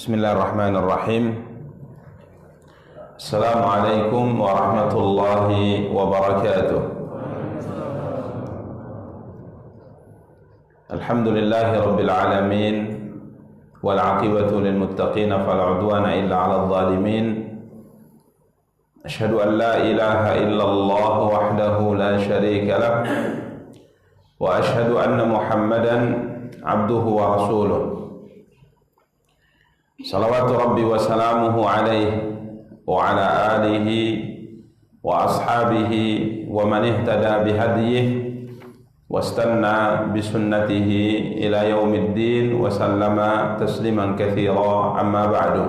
Bismillahirrahmanirrahim. Assalamualaikum warahmatullahi wabarakatuh. Alhamdulillahi rabbil alamin, wal aqibatu lil muttaqin fala udwana illa 'alal zalimin. Asyhadu an la ilaha illallah wahdahu la syarika lah, wa asyhadu anna Muhammadan abduhu wa rasuluh. Salawatu Rabbi wa salamuhu alaihi wa ala alihi wa ashabihi wa man ihtada bihadiyihi wa istanna bisunnatihi ila yaumiddin wa sallama tasliman katsira, amma ba'du.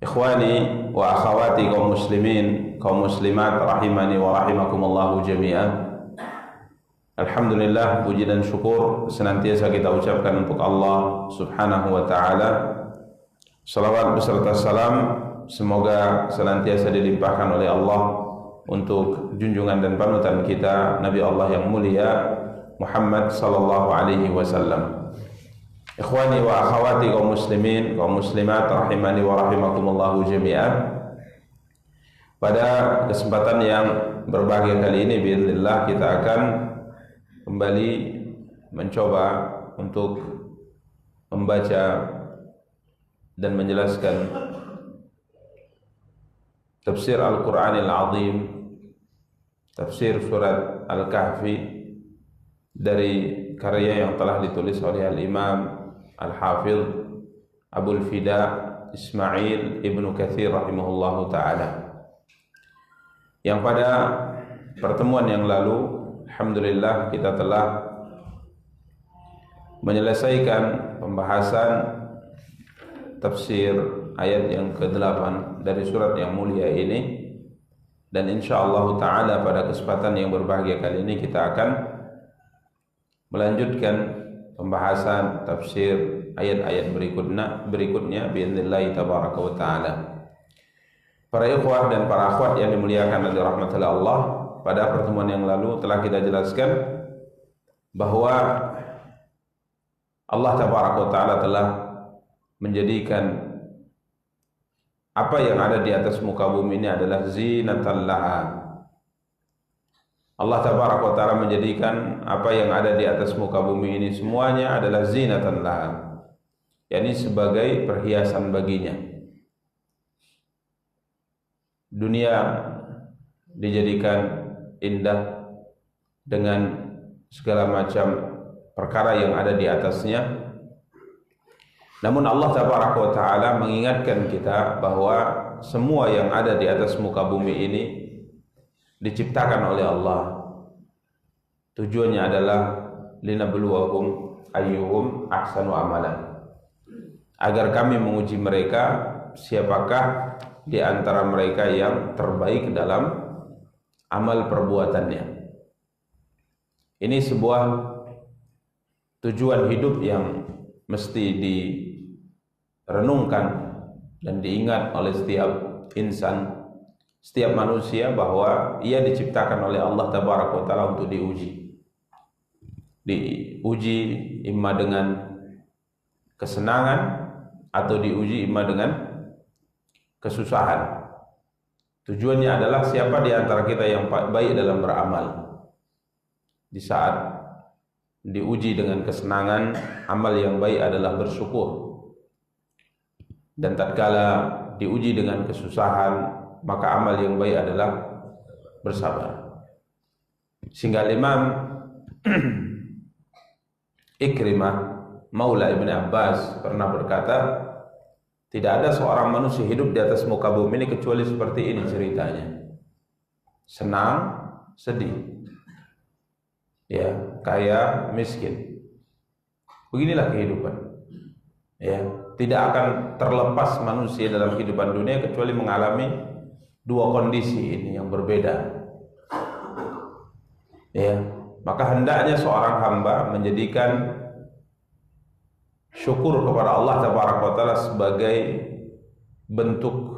Ikhwani wa akhawati kaum muslimin, kaum muslimat rahimani wa rahimakumullahu jami'an. Alhamdulillah, puji dan syukur senantiasa kita ucapkan untuk Allah Subhanahu wa ta'ala. Salawat beserta salam semoga senantiasa dilimpahkan oleh Allah untuk junjungan dan panutan kita Nabi Allah yang mulia Muhammad sallallahu alaihi wasallam. Ikhwani wa akhawati kaum muslimin, kaum muslimat rahimani wa rahimakumullahu jami'an. Pada kesempatan yang berbahagia kali ini biidznillah kita akan kembali mencoba untuk membaca dan menjelaskan tafsir Al-Qur'anil Azim, tafsir surat Al-Kahfi dari karya yang telah ditulis oleh Al-Imam Al-Hafidh Abul Fida Ismail Ibnu Katsir rahimahullahu ta'ala, yang pada pertemuan yang lalu alhamdulillah kita telah menyelesaikan pembahasan tafsir ayat yang ke-8 dari surat yang mulia ini, dan insyaallah ta'ala pada kesempatan yang berbahagia kali ini kita akan melanjutkan pembahasan tafsir ayat-ayat berikutnya biidznillah tabaraka wa ta'ala. Para ikhwah dan para akhwat yang dimuliakan oleh rahmatullah Allah, pada pertemuan yang lalu telah kita jelaskan bahwa Allah tabaraka wa ta'ala telah menjadikan apa yang ada di atas muka bumi ini adalah zinatan laha. Allah tabaraka wa ta'ala menjadikan apa yang ada di atas muka bumi ini semuanya adalah zinatan laha, yakni sebagai perhiasan baginya. Dunia dijadikan indah dengan segala macam perkara yang ada di atasnya. Namun Allah tabaraka wa ta'ala mengingatkan kita bahwa semua yang ada di atas muka bumi ini diciptakan oleh Allah. Tujuannya adalah linabluwahum ayyuhum ahsanu amalan, agar kami menguji mereka siapakah di antara mereka yang terbaik dalam amal perbuatannya. Ini sebuah tujuan hidup yang mesti direnungkan dan diingat oleh setiap insan, setiap manusia, bahwa ia diciptakan oleh Allah tabaraka wa ta'ala untuk diuji. Diuji imma dengan kesenangan atau diuji imma dengan kesusahan. Tujuannya adalah siapa di antara kita yang baik dalam beramal. Di saat diuji dengan kesenangan, amal yang baik adalah bersyukur. Dan tatkala diuji dengan kesusahan, maka amal yang baik adalah bersabar. Sehingga Imam Ikrimah Maula Ibn Abbas pernah berkata, tidak ada seorang manusia hidup di atas muka bumi ini kecuali seperti ini ceritanya. Senang, sedih, ya, kaya, miskin. Beginilah kehidupan. Ya, tidak akan terlepas manusia dalam kehidupan dunia kecuali mengalami dua kondisi ini yang berbeda. Ya, maka hendaknya seorang hamba menjadikan syukur kepada Allah Tabaraka wa Ta'ala sebagai bentuk,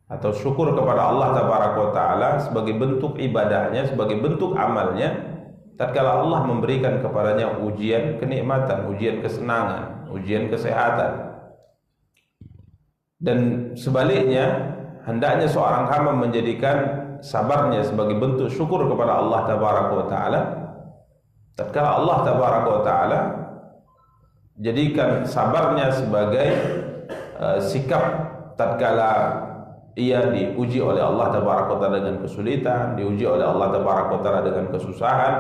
atau syukur kepada Allah Tabaraka wa Ta'ala sebagai bentuk ibadahnya, sebagai bentuk amalnya tatkala Allah memberikan kepadanya ujian kenikmatan, ujian kesenangan, ujian kesehatan. Dan sebaliknya, hendaknya seorang hamba menjadikan sabarnya sebagai bentuk syukur kepada Allah Tabaraka wa Ta'ala tatkala Allah Tabaraka wa Ta'ala jadikan sabarnya sebagai sikap tatkala ia diuji oleh Allah Tabaraka wa Ta'ala dengan kesulitan, diuji oleh Allah Tabaraka wa Ta'ala dengan kesusahan,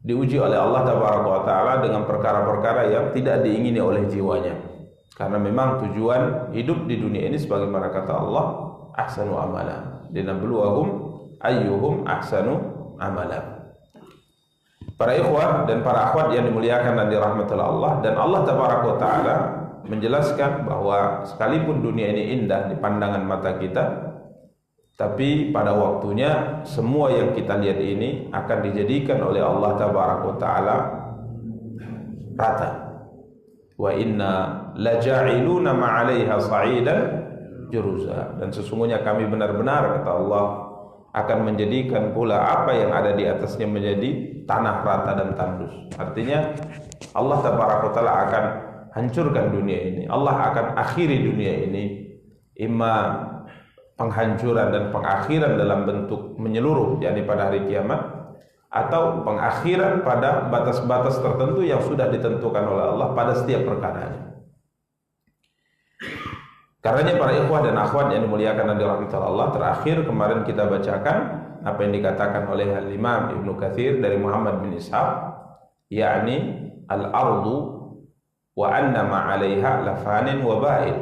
diuji oleh Allah Tabaraka wa Ta'ala dengan perkara-perkara yang tidak diingini oleh jiwanya. Karena memang tujuan hidup di dunia ini sebagaimana kata Allah, ahsanu amala, linabluwahum ayyuhum ahsanu amala. Para ikhwah dan para akhwat yang dimuliakan dan dirahmati Allah, dan Allah Tabaraka wa Ta'ala menjelaskan bahwa sekalipun dunia ini indah di pandangan mata kita, tapi pada waktunya semua yang kita lihat ini akan dijadikan oleh Allah Tabaraka wa Ta'ala rata. Wa inna laja'iluna ma'alaiha sa'idan juruza, dan sesungguhnya kami benar-benar, kata Allah, akan menjadikan pula apa yang ada di atasnya menjadi tanah rata dan tandus. Artinya Allah Tabaraka wa Ta'ala akan hancurkan dunia ini. Allah akan akhiri dunia ini, imma penghancuran dan pengakhiran dalam bentuk menyeluruh, yakni pada hari kiamat, atau pengakhiran pada batas-batas tertentu yang sudah ditentukan oleh Allah pada setiap perkaranya. Karenanya para ikhwah dan akhwat yang dimuliakan dan dirahmati Allah, terakhir kemarin kita bacakan apa yang dikatakan oleh Al-Imam Ibnu Katsir dari Muhammad bin Ishaq, yakni al-ardu wa anna ma 'alaiha lafanin wa ba'il.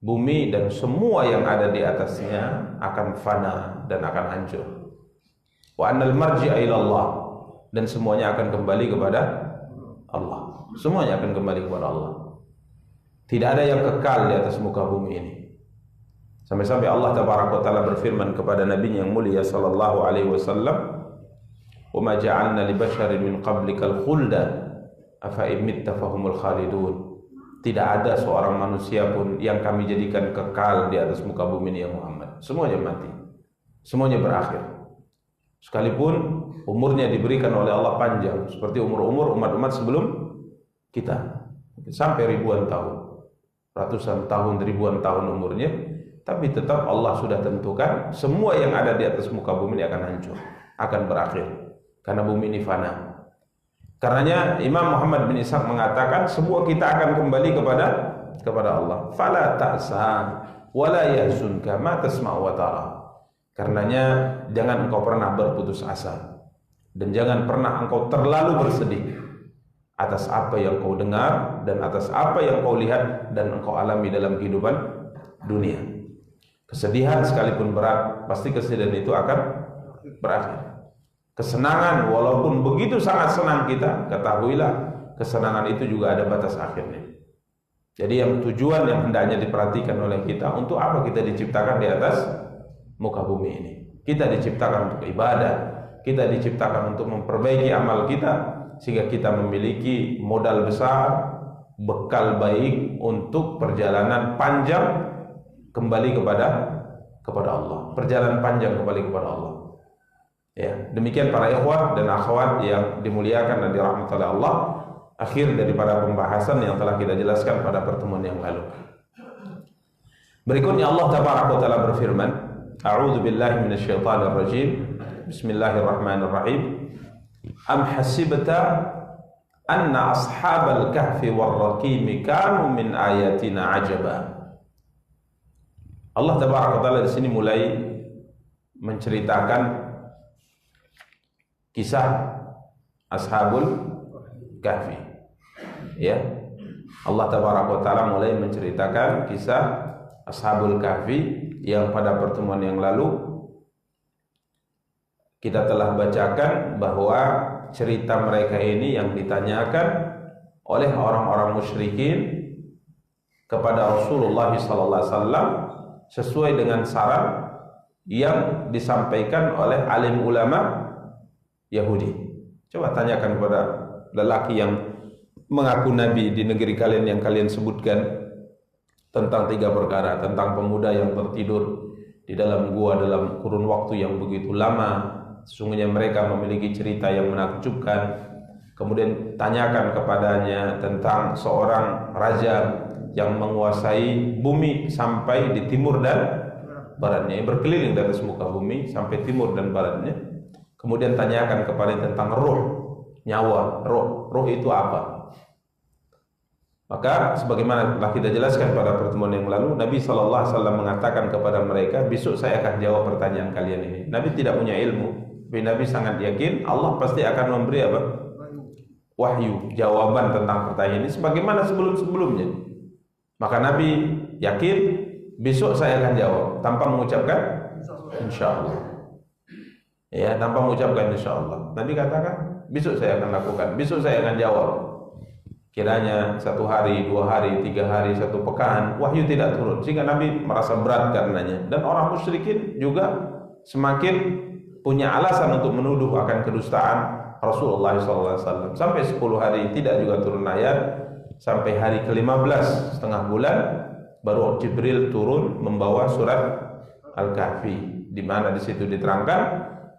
Bumi dan semua yang ada di atasnya akan fana dan akan hancur. Wa annal marji'a ila Allah, dan semuanya akan kembali kepada Allah. Semuanya akan kembali kepada Allah. Tidak ada yang kekal di atas muka bumi ini. Sampai-sampai Allah Tabaraka wa Ta'ala berfirman kepada Nabi yang mulia sallallahu alaihi wasallam, "Wa ma ja'alna li basharin min qablikal khulda afa imitta fahumul khalidun." Tidak ada seorang manusia pun yang kami jadikan kekal di atas muka bumi ini ya Muhammad. Semuanya mati. Semuanya berakhir. Sekalipun umurnya diberikan oleh Allah panjang seperti umur-umur umat-umat sebelum kita, sampai ribuan tahun, ratusan tahun, ribuan tahun umurnya, tapi tetap Allah sudah tentukan semua yang ada di atas muka bumi ini akan hancur, akan berakhir, karena bumi ini fana. Karenanya Imam Muhammad bin Ishaq mengatakan semua kita akan kembali kepada Allah. Fala ta'sa wala yahzunka ma tasma'u wa tara. Karenanya jangan engkau pernah berputus asa, dan jangan pernah engkau terlalu bersedih atas apa yang kau dengar dan atas apa yang kau lihat dan engkau alami dalam kehidupan dunia. Kesedihan sekalipun berat, pasti kesedihan itu akan berakhir. Kesenangan walaupun begitu sangat senang kita, ketahuilah kesenangan itu juga ada batas akhirnya. Jadi yang tujuan yang hendaknya diperhatikan oleh kita, untuk apa kita diciptakan di atas muka bumi ini? Kita diciptakan untuk ibadah, kita diciptakan untuk memperbaiki amal kita, sehingga kita memiliki modal besar, bekal baik untuk perjalanan panjang kembali kepada Allah. Perjalanan panjang kembali kepada Allah. Ya, demikian para ikhwah dan akhwat yang dimuliakan dan dirahmati oleh Allah, akhir daripada pembahasan yang telah kita jelaskan pada pertemuan yang lalu. Berikutnya Allah Tabaraka wa Ta'ala berfirman, A'udzu billahi minasyaitonir rajim. Bismillahirrahmanirrahim. Am hasibta anna ashabal kahfi war raqim kanu min ayatina ajaba. Allah Tabaraka wa Taala di sini mulai menceritakan kisah Ashabul Kahfi. Ya. Allah Tabaraka wa Taala mulai menceritakan kisah Ashabul Kahfi yang pada pertemuan yang lalu kita telah bacakan bahwa cerita mereka ini yang ditanyakan oleh orang-orang musyrikin kepada Rasulullah SAW sesuai dengan saran yang disampaikan oleh alim ulama Yahudi. Coba tanyakan kepada lelaki yang mengaku nabi di negeri kalian yang kalian sebutkan tentang 3 perkara, tentang pemuda yang tertidur di dalam gua dalam kurun waktu yang begitu lama. Sesungguhnya mereka memiliki cerita yang menakjubkan. Kemudian tanyakan kepadanya tentang seorang raja yang menguasai bumi sampai di timur dan baratnya, berkeliling dari muka bumi sampai timur dan baratnya. Kemudian tanyakan kepadanya tentang roh, nyawa, roh itu apa? Maka sebagaimana telah kita jelaskan pada pertemuan yang lalu, Nabi SAW mengatakan kepada mereka, besok saya akan jawab pertanyaan kalian ini. Nabi tidak punya ilmu, tapi Nabi sangat yakin Allah pasti akan memberi apa? Wahyu, jawaban tentang pertanyaan ini sebagaimana sebelum-sebelumnya. Maka Nabi yakin besok saya akan jawab tanpa mengucapkan insyaallah. Ya, tanpa mengucapkan insyaallah. Nabi katakan besok saya akan lakukan, besok saya akan jawab. Kiranya 1 hari, 2 hari, 3 hari, 1 pekan wahyu tidak turun sehingga Nabi merasa berat karenanya. Dan orang musyrikin juga semakin punya alasan untuk menuduh akan kedustaan Rasulullah SAW. Sampai 10 hari tidak juga turun ayat. Sampai hari ke-15 setengah bulan baru Jibril turun membawa surat Al-Kahfi, di mana di situ diterangkan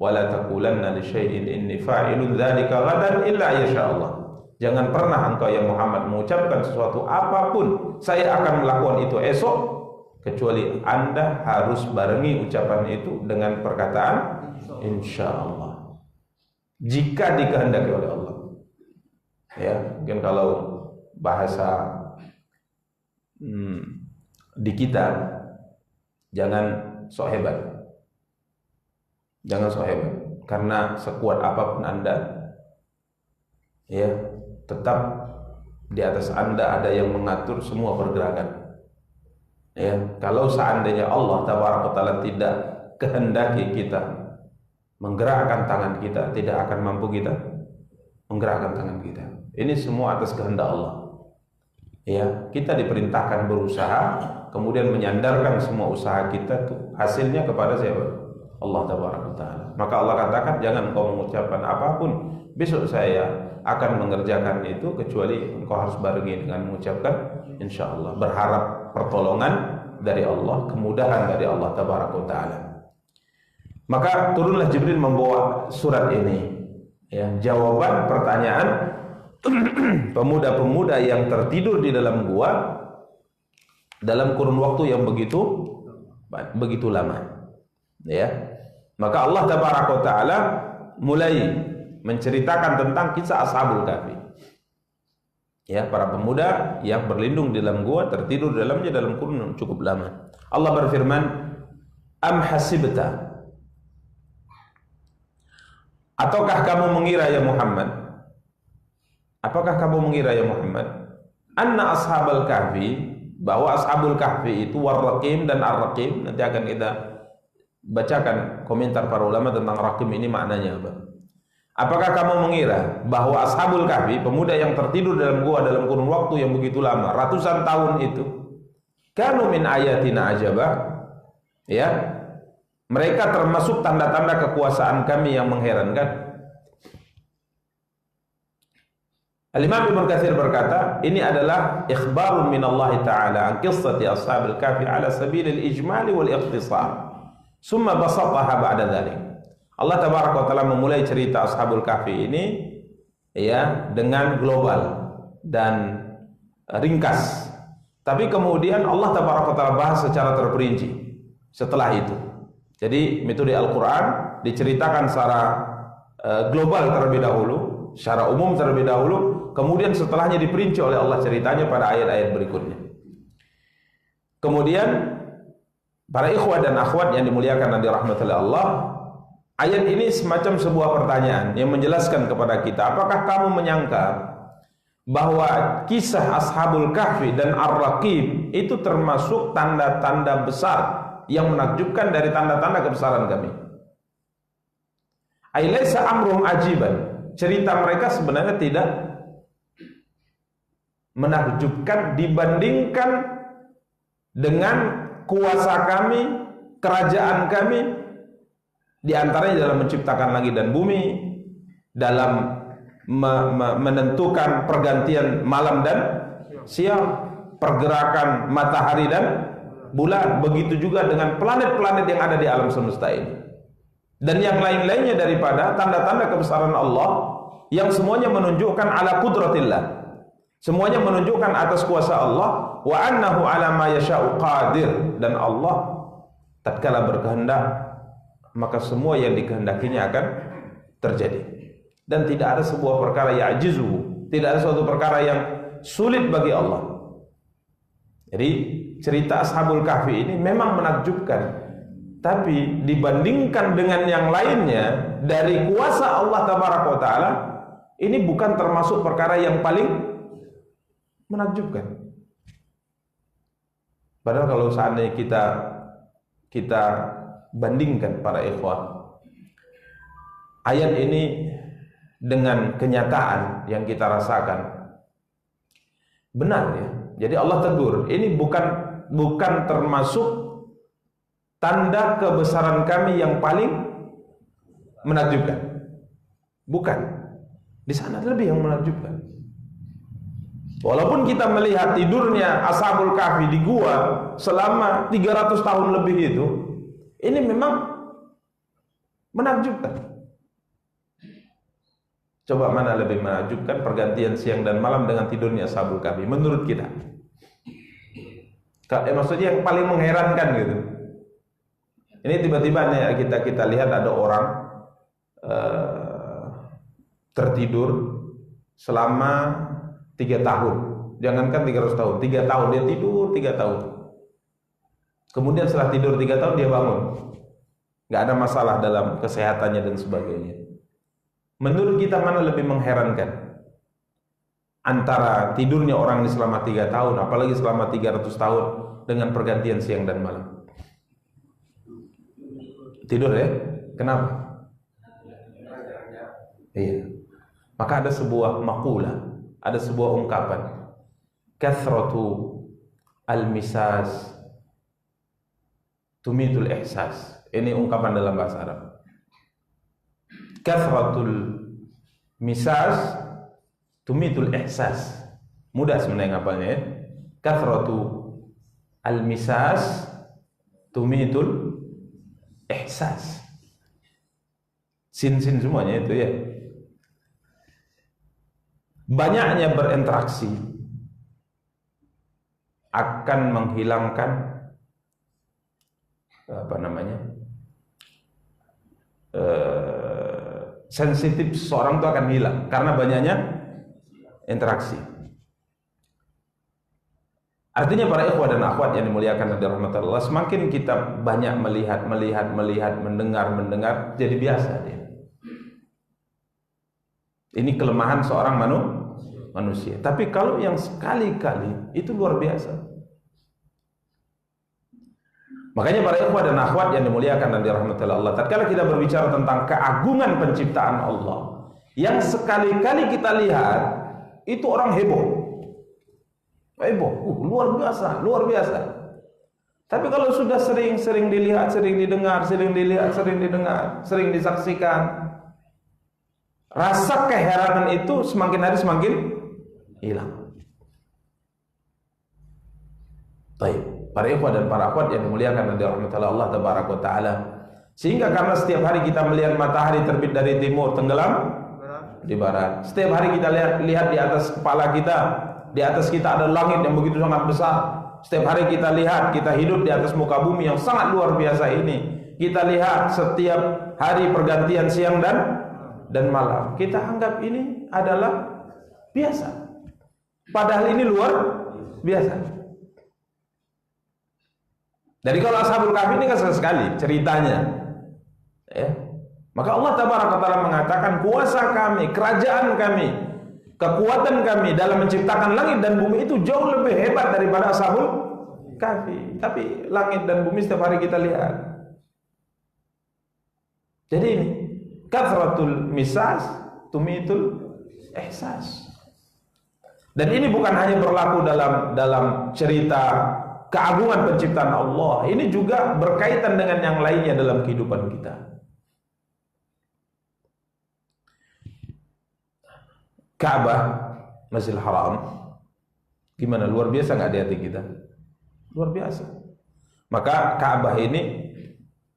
wala taqulanna li syai'in inni fa'ilun dzalika ghadan illa yasha'allah. Jangan pernah engkau ya Muhammad mengucapkan sesuatu apapun saya akan melakukan itu esok, kecuali Anda harus barengi ucapan itu dengan perkataan insyaallah, jika dikehendaki oleh Allah. Ya, mungkin kalau bahasa di kita, jangan sok hebat, jangan sok hebat, karena sekuat apapun Anda, ya tetap di atas Anda ada yang mengatur semua pergerakan. Ya, kalau seandainya Allah Taala tidak kehendaki kita menggerakkan tangan kita, tidak akan mampu kita menggerakkan tangan kita. Ini semua atas kehendak Allah. Ya, kita diperintahkan berusaha, kemudian menyandarkan semua usaha kita tuh hasilnya kepada siapa? Allah Taala. Maka Allah katakan jangan engkau mengucapkan apapun besok saya akan mengerjakan itu, kecuali engkau harus barengi dengan mengucapkan insyaallah, berharap pertolongan dari Allah, kemudahan dari Allah Taala. Maka turunlah Jibril membawa surat ini, ya, jawaban pertanyaan pemuda-pemuda yang tertidur di dalam gua dalam kurun waktu yang begitu lama. Ya, maka Allah Taala mulai menceritakan tentang kisah Ashabul Kahfi. Ya, para pemuda yang berlindung di dalam gua, tertidur di dalamnya dalam kurun yang cukup lama. Allah berfirman, "Am hasibta?" Ataukah kamu mengira ya Muhammad? Apakah kamu mengira ya Muhammad? Anna Ashabul Kahfi, bahwa Ashabul Kahfi itu War-Raqim dan Ar-Raqim. Nanti akan kita bacakan komentar para ulama tentang Raqim ini maknanya apa. Apakah kamu mengira bahwa Ashabul Kahfi, pemuda yang tertidur dalam gua dalam kurun waktu yang begitu lama, ratusan tahun itu, kanu min ayatina ajaba, ya, mereka termasuk tanda-tanda kekuasaan kami yang mengherankan. Al-Imam Ibnu Katsir berkata, ini adalah ikhbarun min Allah Ta'ala an qissati Ashabil Kahfi ala sabil al-ijmal wal ikhtisar. Summa basataha ba'da dzalik. Allah Tabaraka wa Ta'ala memulai cerita Ashabul Kahfi ini, ya, dengan global dan ringkas. Tapi kemudian Allah Tabaraka wa Ta'ala bahas secara terperinci setelah itu. Jadi metode Al-Qur'an diceritakan secara global terlebih dahulu, secara umum terlebih dahulu, kemudian setelahnya diperinci oleh Allah ceritanya pada ayat-ayat berikutnya. Kemudian Para ikhwah dan akhwat yang dimuliakan dan dirahmati oleh Allah, ayat ini semacam sebuah pertanyaan yang menjelaskan kepada kita, apakah kamu menyangka bahwa kisah Ashabul Kahfi dan Ar-Raqib itu termasuk tanda-tanda besar yang menakjubkan dari tanda-tanda kebesaran kami? Ailaisa amruhum ajiban. Cerita mereka sebenarnya tidak menakjubkan dibandingkan dengan kuasa kami, kerajaan kami, di antaranya dalam menciptakan langit dan bumi, dalam menentukan pergantian malam dan siang, pergerakan matahari dan bulan, begitu juga dengan planet-planet yang ada di alam semesta ini, dan yang lain-lainnya daripada tanda-tanda kebesaran Allah yang semuanya menunjukkan ala qudratillah, semuanya menunjukkan atas kuasa Allah, wa annahu ala ma yasha'u qadir, dan Allah tatkala berkehendak maka semua yang dikehendakinya akan terjadi, dan tidak ada sebuah perkara ya'jizuhu, tidak ada suatu perkara yang sulit bagi Allah. Jadi cerita Ashabul Kahfi ini memang menakjubkan, tapi dibandingkan dengan yang lainnya dari kuasa Allah tabaraka wa taala, ini bukan termasuk perkara yang paling menakjubkan. Padahal kalau seandainya kita bandingkan para ikhwah, ayat ini dengan kenyataan yang kita rasakan, benar ya. Jadi Allah tegur, ini bukan termasuk tanda kebesaran kami yang paling menakjubkan. Bukan. Di sana lebih yang menakjubkan. Walaupun kita melihat tidurnya Ashabul Kahfi di gua selama 300 tahun lebih itu, ini memang menakjubkan. Coba mana lebih menakjubkan, pergantian siang dan malam dengan tidurnya Ashabul Kahfi menurut kita? Maksudnya yang paling mengherankan gitu. Ini tiba-tiba kita lihat ada orang tertidur selama 3 tahun, jangankan 300 tahun, 3 tahun dia tidur 3 tahun. Kemudian setelah tidur 3 tahun dia bangun, nggak ada masalah dalam kesehatannya dan sebagainya. Menurut kita mana lebih mengherankan? Antara tidurnya orang ini selama 3 tahun, apalagi selama 300 tahun dengan pergantian siang dan malam. Tidur ya? Kenapa? Iya. Maka ada sebuah maqula, ada sebuah ungkapan, kathratu al-misas tumitul ihsas. Ini ungkapan dalam bahasa Arab. Kathratul misas tumitul ihsas. Mudah sebenarnya ngapalnya ya. Kathratu al-misas tumitul ihsas. Sin-sin semuanya itu ya. Banyaknya berinteraksi akan menghilangkan sensitif seseorang itu akan hilang karena banyaknya interaksi. Artinya para ikhwah dan akhwat yang dimuliakan dan dirahmati Allah, semakin kita banyak melihat, mendengar, jadi biasa dia. Ini kelemahan seorang manusia. Tapi kalau yang sekali-kali itu luar biasa. Makanya para ikhwah dan akhwat yang dimuliakan dan dirahmati Allah, tatkala kita berbicara tentang keagungan penciptaan Allah, yang sekali-kali kita lihat itu orang heboh, luar biasa. Tapi kalau sudah sering dilihat, sering disaksikan, rasa keheranan itu semakin hari semakin hilang. Baik. Para ikhwah dan para akhwat yang dimuliakan dan dirahmati Allah tabaraka wa taala, sehingga karena setiap hari kita melihat matahari terbit dari timur, tenggelam di barat. Setiap hari kita lihat di atas kepala kita, di atas kita ada langit yang begitu sangat besar. Setiap hari kita lihat, kita hidup di atas muka bumi yang sangat luar biasa ini. Kita lihat setiap hari pergantian siang dan malam. Kita anggap ini adalah biasa. Padahal ini luar biasa. Jadi kalau Ashabul Kahfi ini kan sekali ceritanya, ya. Maka Allah Tabaraka wa Ta'ala mengatakan kuasa kami, kerajaan kami, kekuatan kami dalam menciptakan langit dan bumi itu jauh lebih hebat daripada Ashabul Kahfi. Tapi langit dan bumi setiap hari kita lihat. Jadi ini kathratul misas tumitul ihsas. Dan ini bukan hanya berlaku dalam cerita keagungan penciptaan Allah, ini juga berkaitan dengan yang lainnya dalam kehidupan kita. Ka'bah, Masjidil Haram, gimana, luar biasa nggak di hati kita? Luar biasa. Maka Ka'bah ini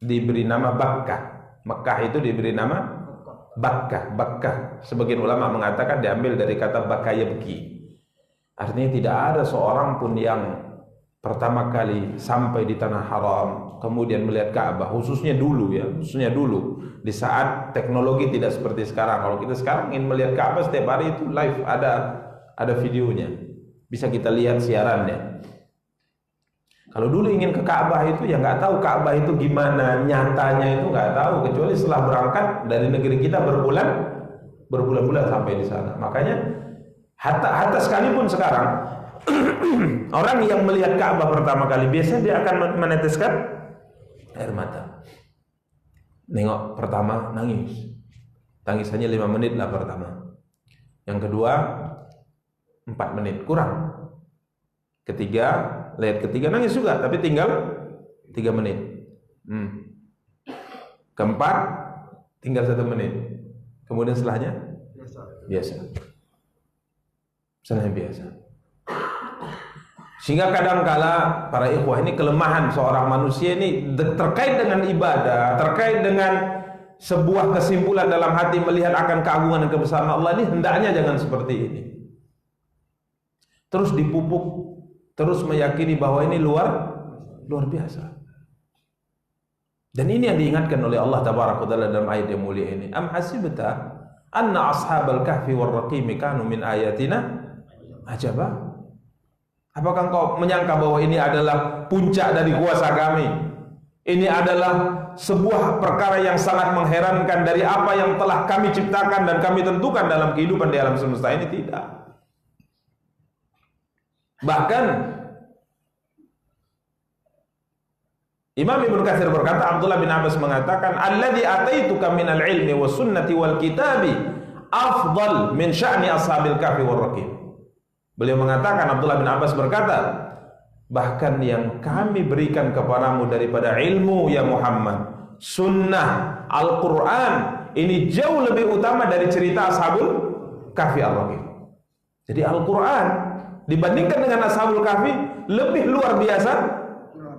diberi nama Bakkah. Mekah itu diberi nama Bakkah. Bakkah, sebagian ulama mengatakan diambil dari kata Bakka yabki. Artinya tidak ada seorang pun yang pertama kali sampai di tanah haram kemudian melihat Ka'bah, khususnya dulu di saat teknologi tidak seperti sekarang. Kalau kita sekarang ingin melihat Ka'bah setiap hari itu live, ada videonya, bisa kita lihat siarannya. Kalau dulu ingin ke Ka'bah itu ya nggak tahu Ka'bah itu gimana nyatanya, itu nggak tahu kecuali setelah berangkat dari negeri kita berbulan-bulan sampai di sana. Makanya hatta sekalipun sekarang orang yang melihat Ka'bah pertama kali biasanya dia akan meneteskan air mata. Nengok pertama nangis. Tangisannya 5 menit lah pertama. Yang kedua 4 menit kurang. Lihat ketiga nangis juga tapi tinggal 3 menit. Keempat tinggal 1 menit. Kemudian setelahnya biasa. Setelahnya biasa. Sehingga kadangkala para ikhwah ini kelemahan seorang manusia ini terkait dengan ibadah, terkait dengan sebuah kesimpulan dalam hati melihat akan keagungan dan kebesaran Allah ini, hendaknya jangan seperti ini. Terus dipupuk, terus meyakini bahwa ini luar biasa. Dan ini yang diingatkan oleh Allah Tabaraka wa Ta'ala dalam ayat yang mulia ini. Am hasibta anna ashabal kahfi war raqim kanu min ayatina ajaba? Apakah engkau menyangka bahwa ini adalah puncak dari kuasa kami? Ini adalah sebuah perkara yang sangat mengherankan dari apa yang telah kami ciptakan dan kami tentukan dalam kehidupan di alam semesta ini? Tidak. Bahkan Imam Ibnu Katsir berkata, Abdullah bin Abbas mengatakan, "Alladzi ataituka minal ilmi was sunnati wal kitabi afdal min sya'ni ashabil kahfi war raqim." Beliau mengatakan, Abdullah bin Abbas berkata, bahkan yang kami berikan kepadamu daripada ilmu ya Muhammad, sunnah, Al-Quran, ini jauh lebih utama dari cerita Ashabul Kahfi Ar-Raqim. Jadi Al-Quran dibandingkan dengan Ashabul Kahfi lebih luar biasa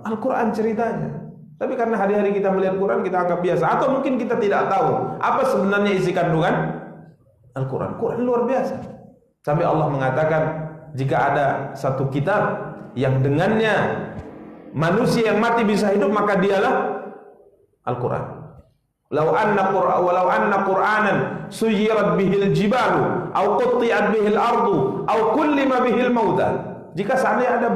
Al-Quran ceritanya. Tapi karena hari-hari kita melihat Quran kita anggap biasa, atau mungkin kita tidak tahu apa sebenarnya isi kandungan Al-Quran. Quran luar biasa. Sampai Allah mengatakan, jika ada satu kitab yang dengannya manusia yang mati bisa hidup, maka dialah Al-Quran. Walau anna Qur'anan suyirat bihil jibalu au qutti'at bihil ardu au kullima bihil mauta. Jika seandainya ada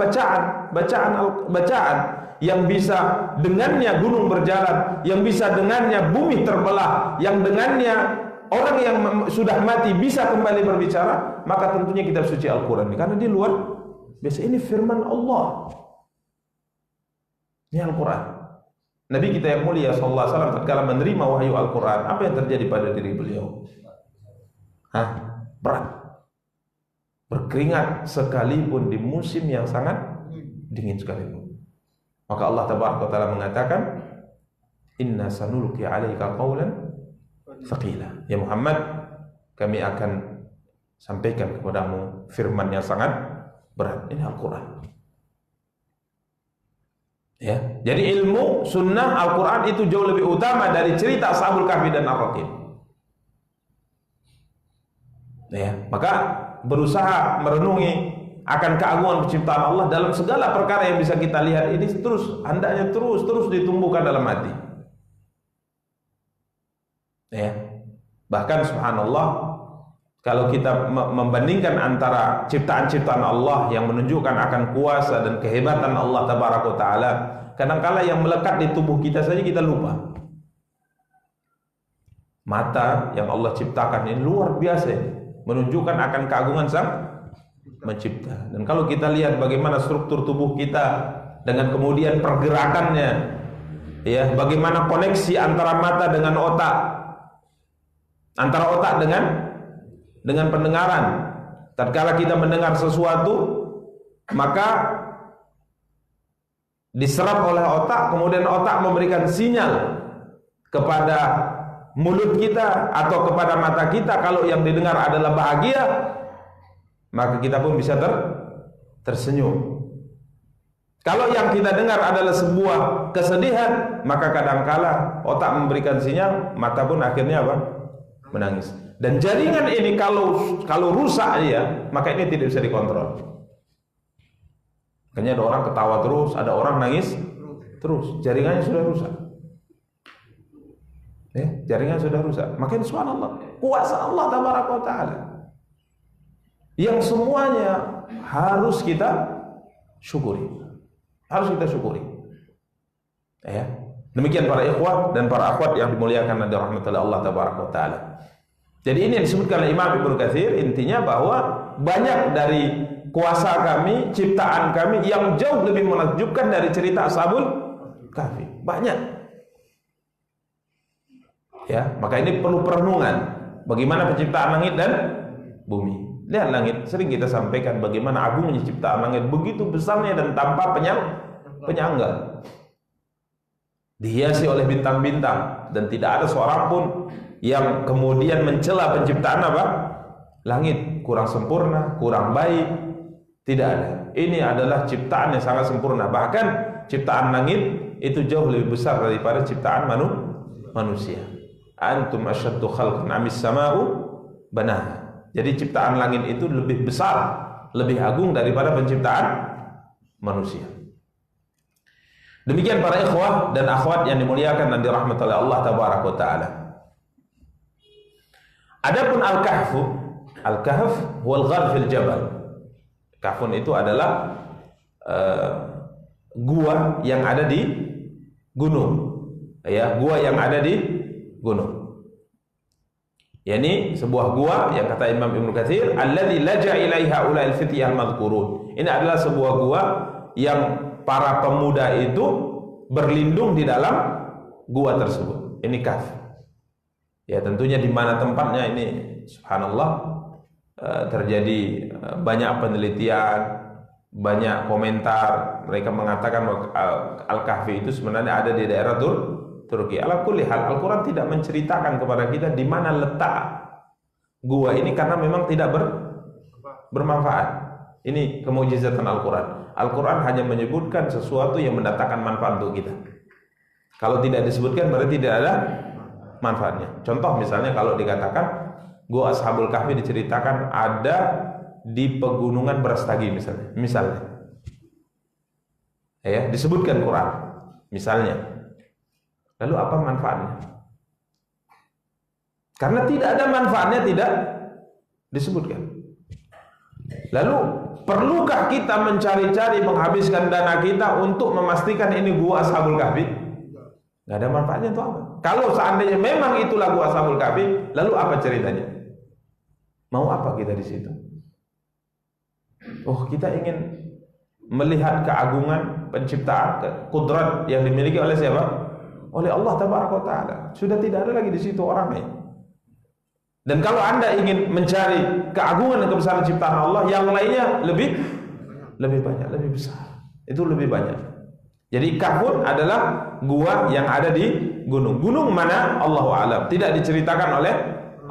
bacaan yang bisa dengannya gunung berjalan, yang bisa dengannya bumi terbelah, yang dengannya orang yang sudah mati bisa kembali berbicara, maka tentunya kitab suci Al-Quran ini, karena dia luar biasa. Ini firman Allah, ini Al-Quran. Nabi kita yang mulia sallallahu alaihi wasallam tatkala menerima wahyu Al-Quran, apa yang terjadi pada diri beliau? Berat, berkeringat sekalipun di musim yang sangat dingin sekalipun. Maka Allah Tabaraka wa Ta'ala mengatakan, inna sanulqi 'alaika qawlan Thaqila. Ya Muhammad, kami akan sampaikan kepadamu firman yang sangat berat. Ini Al-Quran. Ya, jadi ilmu, sunnah, Al-Quran itu jauh lebih utama dari cerita Ashabul Kahfi dan Ar-Raqim. Ya, maka berusaha merenungi akan keagungan penciptaan Allah dalam segala perkara yang bisa kita lihat ini, hendaknya terus ditumbuhkan dalam hati. Ya. Bahkan subhanallah, kalau kita membandingkan antara ciptaan-ciptaan Allah yang menunjukkan akan kuasa dan kehebatan Allah Tabaraka wa Ta'ala, kadangkala yang melekat di tubuh kita saja kita lupa. Mata yang Allah ciptakan ini luar biasa, menunjukkan akan keagungan Sang Mencipta. Dan kalau kita lihat bagaimana struktur tubuh kita dengan kemudian pergerakannya, ya, bagaimana koneksi antara mata dengan otak, antara otak dengan pendengaran. Tatkala kita mendengar sesuatu, maka diserap oleh otak, kemudian otak memberikan sinyal kepada mulut kita atau kepada mata kita. Kalau yang didengar adalah bahagia, maka kita pun bisa tersenyum. Kalau yang kita dengar adalah sebuah kesedihan, maka kadangkala otak memberikan sinyal, mata pun akhirnya apa? Menangis. Dan jaringan ini kalau rusak ya, maka ini tidak bisa dikontrol. Makanya ada orang ketawa terus, ada orang nangis terus, jaringannya sudah rusak. Jaringan sudah rusak. Makanya subhanallah, kuasa Allah Tabaraka wa Ta'ala yang semuanya harus kita syukuri. Harus kita syukuri. Ya. Demikian para ikhwah dan para akhwat yang dimuliakan dan dirahmati Allah Tabaraka wa Ta'ala. Jadi ini yang disebutkan oleh Imam Ibnu Katsir, intinya bahwa banyak dari kuasa kami, ciptaan kami yang jauh lebih menakjubkan dari cerita Ashabul Kahfi. Banyak. Ya, maka ini perlu perenungan. Bagaimana penciptaan langit dan bumi. Lihat langit, sering kita sampaikan bagaimana agungnya ciptaan langit, begitu besarnya dan tanpa penyangga. Dihiasi oleh bintang-bintang dan tidak ada seorang pun yang kemudian mencela penciptaan apa? Langit kurang sempurna, kurang baik. Tidak ada. Ini adalah ciptaan yang sangat sempurna. Bahkan ciptaan langit itu jauh lebih besar daripada ciptaan manusia. Antum asyaddu khalqan amis sama'u banaha. Jadi ciptaan langit itu lebih besar, lebih agung daripada penciptaan manusia. Demikian para ikhwah dan akhwat yang dimuliakan dan dirahmati oleh Allah Tabaraka wa Ta'ala. Adapun Al-Kahf huwal ghar fil jabal. Kahfun itu adalah gua yang ada di gunung. Ya, gua yang ada di gunung. Yani sebuah gua yang kata Imam Ibnu Katsir, alladzi laja ilaiha ulal fityah madhkurun. Ini adalah sebuah gua yang para pemuda itu berlindung di dalam gua tersebut. Ini kahf. Ya, tentunya di mana tempatnya ini subhanallah terjadi banyak penelitian, banyak komentar. Mereka mengatakan bahwa Al-Kahfi itu sebenarnya ada di daerah Turki. Ala kulli hal, Al-Quran tidak menceritakan kepada kita di mana letak gua ini karena memang tidak bermanfaat. Ini kemujizatan Al-Quran. Al-Quran hanya menyebutkan sesuatu yang mendatangkan manfaat untuk kita. Kalau tidak disebutkan berarti tidak ada manfaatnya. Contoh misalnya kalau dikatakan gua Ashabul Kahfi diceritakan ada di pegunungan Brastagi misalnya. Ya, disebutkan Quran misalnya. Lalu apa manfaatnya? Karena tidak ada manfaatnya tidak disebutkan. Lalu perlukah kita mencari-cari menghabiskan dana kita untuk memastikan ini gua Ashabul Kahfi? Nggak ada manfaatnya itu apa? Kalau seandainya memang itulah gua Ashabul Kahfi, lalu apa ceritanya? Mau apa kita di situ? Oh, kita ingin melihat keagungan penciptaan, kudrat yang dimiliki oleh siapa? Oleh Allah Tabaraka wa Ta'ala. Sudah tidak ada lagi di situ orangnya. Dan kalau Anda ingin mencari keagungan dan kebesaran ciptaan Allah, yang lainnya lebih banyak, lebih besar. Itu lebih banyak. Jadi Kahfun adalah gua yang ada di gunung. Gunung mana? Allahu a'lam. Tidak diceritakan oleh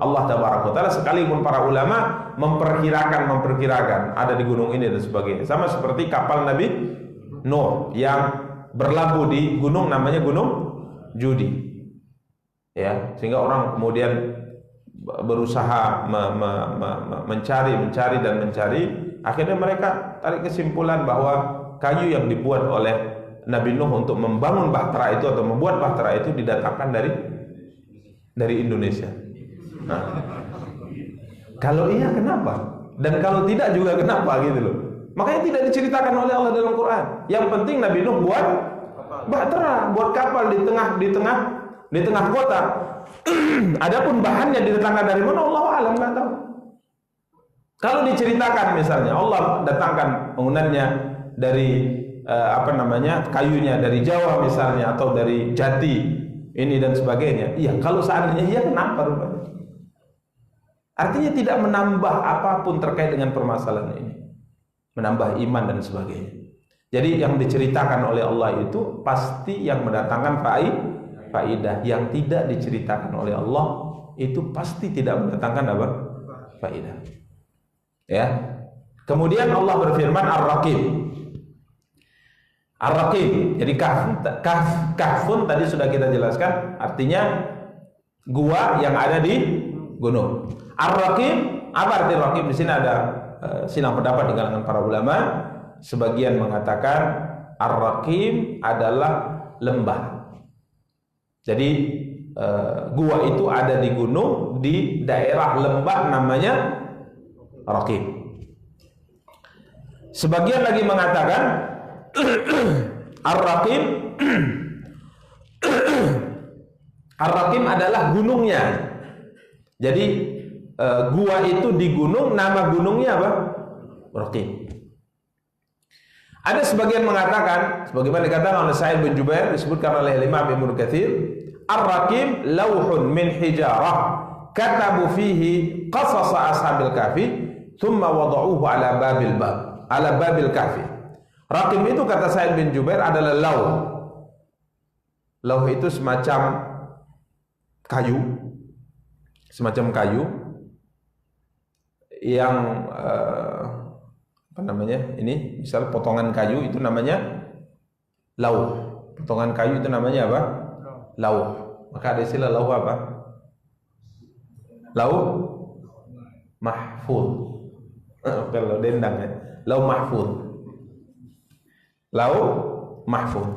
Allah Tabaraka wa Ta'ala, sekalipun para ulama memperkirakan ada di gunung ini dan sebagainya. Sama seperti kapal Nabi Nuh yang berlabuh di gunung namanya Gunung Judi, ya, sehingga orang kemudian berusaha mencari, akhirnya mereka tarik kesimpulan bahwa kayu yang dibuat oleh Nabi Nuh untuk membangun bahtera itu atau membuat bahtera itu didatangkan dari Indonesia. Nah, Kalau iya kenapa? Dan kalau tidak juga kenapa gitu loh. Makanya tidak diceritakan oleh Allah dalam Quran. Yang penting Nabi Nuh buat bahtera, buat kapal di tengah kota. Adapun bahannya didatangkan dari mana Allah alam nggak tahu. Kalau diceritakan misalnya Allah datangkan bangunannya dari kayunya dari Jawa misalnya atau dari Jati ini dan sebagainya. Iya, kalau seandainya iya kenapa rupanya? Artinya tidak menambah apapun terkait dengan permasalahan ini. Menambah iman dan sebagainya. Jadi yang diceritakan oleh Allah itu pasti yang mendatangkan faidah. Yang tidak diceritakan oleh Allah itu pasti tidak mendatangkan apa? Faidah. Ya. Kemudian Allah berfirman Ar-Raqib. Ar-Raqib. Jadi kahfun tadi sudah kita jelaskan, artinya gua yang ada di gunung. Ar-Raqib, apa arti Raqib? Di sini ada silang pendapat di kalangan para ulama. Sebagian mengatakan Ar-Raqib adalah lembah. Jadi gua itu ada di gunung, di daerah lembah namanya Raqib. Sebagian lagi mengatakan Ar-Raqib Ar-Raqib adalah gunungnya. Jadi gua itu di gunung, nama gunungnya apa? Raqib. Ada sebagian mengatakan, sebagaimana dikatakan oleh Sa'id bin Jubair, disebutkan oleh Imam Ibnu Katsir, Ar-Raqib lauhun min hijarah katabu fihi qasas ashabil kahfi thumma wada'uhu ala babil kahfi. Raqib itu kata Sa'id bin Jubair adalah lauh. Lauh itu semacam kayu yang ini misal potongan kayu itu namanya lauh. Potongan kayu itu namanya apa? Lauh. Maka ada istilah lauh apa? Lauh mahfuz. Kalau dendang ya. Lauh mahfuz. Lauh mahfuz.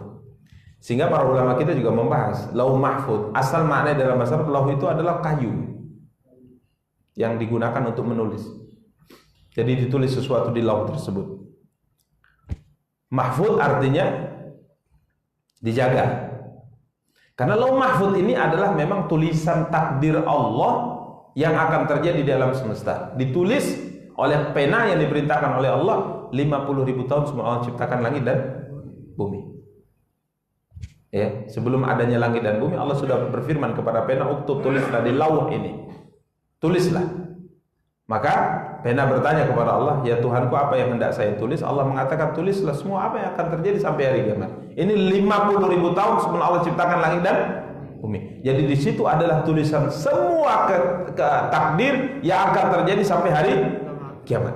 Sehingga para ulama kita juga membahas lauh mahfuz. Asal makna dalam bahasa Arab lauh itu adalah kayu yang digunakan untuk menulis. Jadi ditulis sesuatu di lauh tersebut. Mahfuz artinya dijaga. Karena lauh mahfuz ini adalah memang tulisan takdir Allah yang akan terjadi di alam semesta. Ditulis oleh pena yang diperintahkan oleh Allah 50.000 tahun sebelum Allah ciptakan langit dan bumi. Ya, sebelum adanya langit dan bumi Allah sudah berfirman kepada pena, "Uktub, tulislah di lauh ini." Tulislah. Maka pena bertanya kepada Allah, "Ya Tuhanku, apa yang hendak saya tulis?" Allah mengatakan, "Tulislah semua apa yang akan terjadi sampai hari kiamat." Ini 50.000 tahun sebelum Allah ciptakan langit dan bumi. Jadi di situ adalah tulisan semua takdir yang akan terjadi sampai hari kiamat.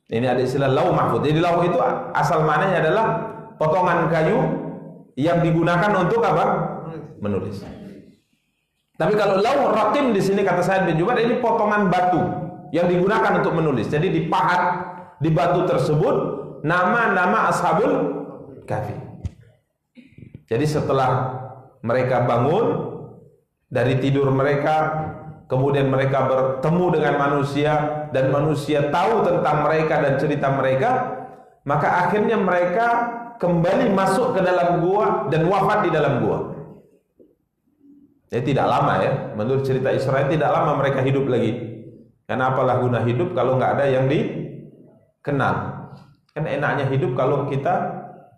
Ini ada istilah lauh mahfuz. Jadi lauh itu asal maknanya adalah potongan kayu yang digunakan untuk apa? Menulis. Tapi kalau lauh raqim di sini kata Sa'id bin Jubair ini potongan batu yang digunakan untuk menulis. Jadi dipahat di batu tersebut nama-nama ashabul kahfi. Jadi setelah mereka bangun dari tidur mereka, kemudian mereka bertemu dengan manusia dan manusia tahu tentang mereka dan cerita mereka, maka akhirnya mereka kembali masuk ke dalam gua dan wafat di dalam gua. Tidak lama ya, menurut cerita Israel tidak lama mereka hidup lagi. Karena apalah guna hidup kalau nggak ada yang dikenal. Kan enaknya hidup kalau kita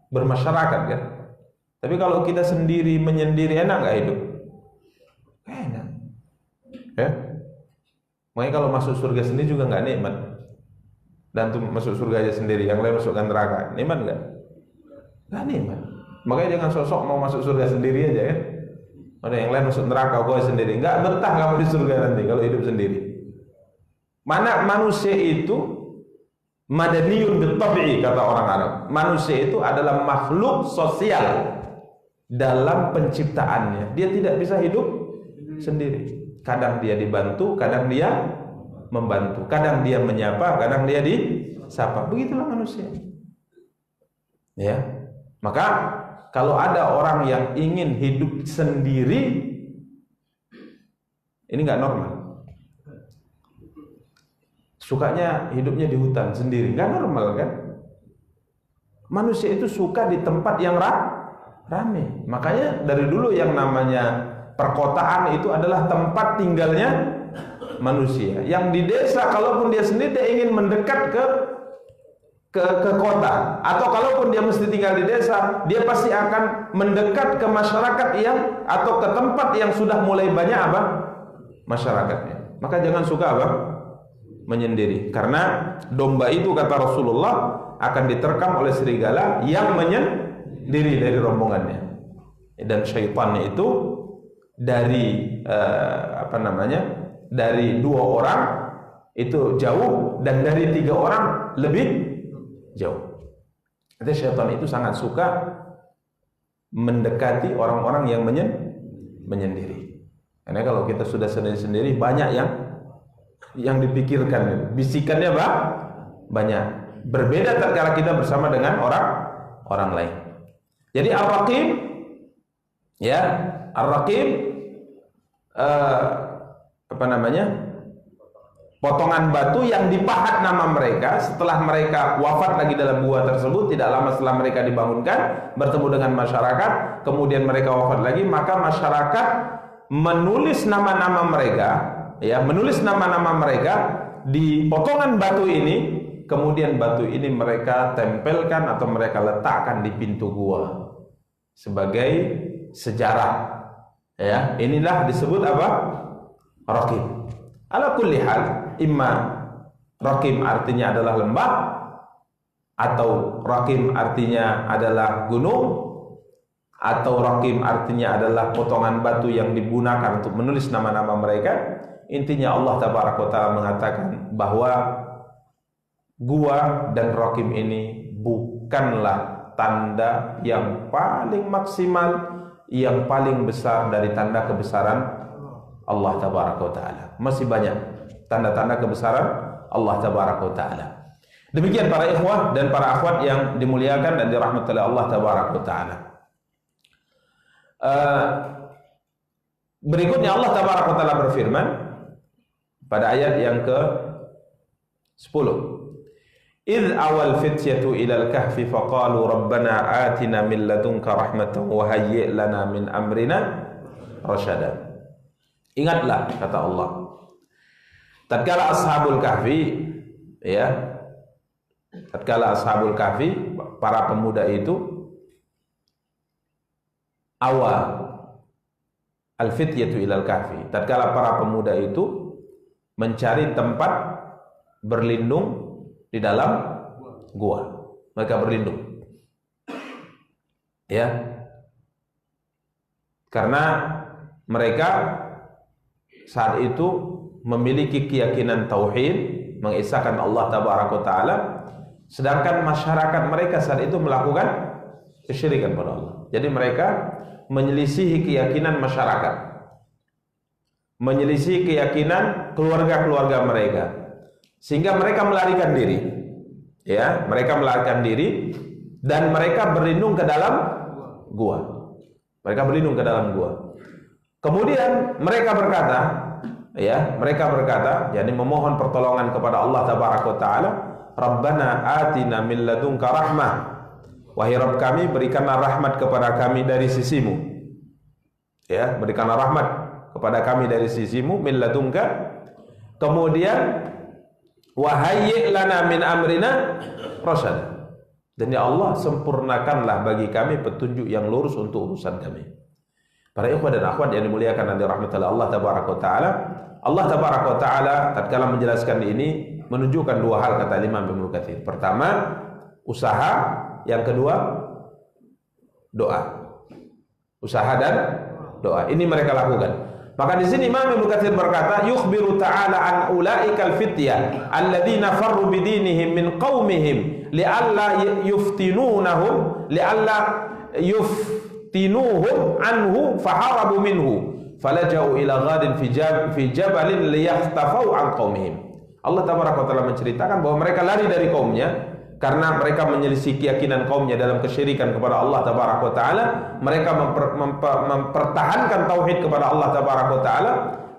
bermasyarakat kan. Tapi kalau kita sendiri menyendiri enak nggak hidup? Enak. Ya. Makanya kalau masuk surga sendiri juga nggak nikmat. Dan tuh masuk surga aja sendiri, yang lain masukkan neraka. Nikmat nggak? Nggak nikmat. Makanya jangan sosok mau masuk surga sendiri aja ya. Ada yang lain masuk neraka, kau sendiri. Nggak betah kamu di surga nanti kalau hidup sendiri. Mana manusia itu madaniyun bitabi'i kata orang Arab. Manusia itu adalah makhluk sosial dalam penciptaannya. Dia tidak bisa hidup sendiri. Kadang dia dibantu, kadang dia membantu. Kadang dia menyapa, kadang dia disapa. Begitulah manusia. Ya. Maka kalau ada orang yang ingin hidup sendiri, ini nggak normal. sukanya hidupnya di hutan sendiri, nggak normal kan? Manusia itu suka di tempat yang rame. Makanya dari dulu yang namanya perkotaan itu adalah tempat tinggalnya manusia. Yang di desa, kalaupun dia sendiri dia ingin mendekat ke kota, atau kalaupun dia mesti tinggal di desa, dia pasti akan mendekat ke masyarakat yang, atau ke tempat yang sudah mulai banyak apa? Masyarakatnya. Maka jangan suka apa? Menyendiri. Karena domba itu, kata Rasulullah, akan diterkam oleh serigala yang menyendiri dari rombongannya. Dan syaitannya itu dari dari 2 orang itu jauh, dan dari 3 orang lebih jauh. Jadi syaitan itu sangat suka mendekati orang-orang yang menyendiri. Karena kalau kita sudah sendiri-sendiri, banyak yang dipikirkan, bisikannya banyak. Berbeda tatkala kita bersama dengan orang lain. Jadi Ar-Raqib, ya, Ar-Raqib potongan batu yang dipahat nama mereka setelah mereka wafat lagi dalam gua tersebut. Tidak lama setelah mereka dibangunkan, bertemu dengan masyarakat, kemudian mereka wafat lagi, maka masyarakat menulis nama-nama mereka, ya, menulis nama-nama mereka di potongan batu ini. Kemudian batu ini mereka tempelkan atau mereka letakkan di pintu gua sebagai sejarah. Ya, inilah disebut apa? Raqib. Ala kulli hal, imma Raqib artinya adalah lembah, atau Raqib artinya adalah gunung, atau Raqib artinya adalah potongan batu yang digunakan untuk menulis nama-nama mereka. Intinya Allah Tabaraka wa Ta'ala mengatakan bahwa gua dan Raqib ini bukanlah tanda yang paling maksimal, yang paling besar dari tanda kebesaran Allah Tabaraka wa Ta'ala. Masih banyak tanda-tanda kebesaran Allah Tabaraka wa Ta'ala. Demikian para ikhwah dan para akhwat yang dimuliakan dan dirahmati oleh Allah Tabaraka wa Ta'ala. Berikutnya Allah Tabaraka wa Ta'ala berfirman pada ayat yang ke-10. إذ أوى الفتية إلى الكهف فقالوا ربنا آتنا من لدنك رحمة وهيئ لنا من أمرنا رشدا. Ingatlah, kata Allah, tatkala Ashabul Kahfi, ya, tatkala Ashabul Kahfi, para pemuda itu, awa al-fityatu ilal kahfi, tatkala para pemuda itu mencari tempat berlindung di dalam gua, mereka berlindung, ya, karena mereka saat itu memiliki keyakinan tauhid, mengesahkan Allah Tabaraka wa Ta'ala, sedangkan masyarakat mereka saat itu melakukan kesyirikan pada Allah. Jadi mereka menyelisihi keyakinan masyarakat, menyelisihi keyakinan keluarga-keluarga mereka, sehingga mereka melarikan diri, ya, mereka melarikan diri dan mereka berlindung ke dalam gua. Mereka berlindung ke dalam gua. Kemudian mereka berkata, ya, mereka berkata, yakni memohon pertolongan kepada Allah Tabaraka wa Ta'ala, Rabbana atina min ladunka rahmah, wahai Rabb kami, berikanlah rahmat kepada kami dari sisimu, ya, berikanlah rahmat kepada kami dari sisimu, min ladunka. Kemudian wahayyi lana min amrina rasyad, dan ya Allah, sempurnakanlah bagi kami petunjuk yang lurus untuk urusan kami. Para ikhwah dan akhwat yang dimuliakan dan dirahmati Allah Tabaraka wa Ta'ala, Allah Tabaraka wa Ta'ala tatkala menjelaskan ini menunjukkan 2 hal, kata Imam Ibnu Katsir. Pertama, usaha, yang kedua, doa. Usaha dan doa ini mereka lakukan. Maka di sini Imam Ibnu Katsir berkata, yukhbiru ta'ala an ulaikal fityah alladzina farru bidinihim min qaumihim li'alla yuftinuhum anhu faharabu minhu falaja'u ila ghadin fi jabalin liyakhtafau an qaumihim. Allah Tabaraka wa Ta'ala menceritakan bahwa mereka lari dari kaumnya karena mereka menyelisih keyakinan kaumnya dalam kesyirikan kepada Allah Tabaraka wa Ta'ala. Mereka mempertahankan tauhid kepada Allah Tabaraka wa Ta'ala,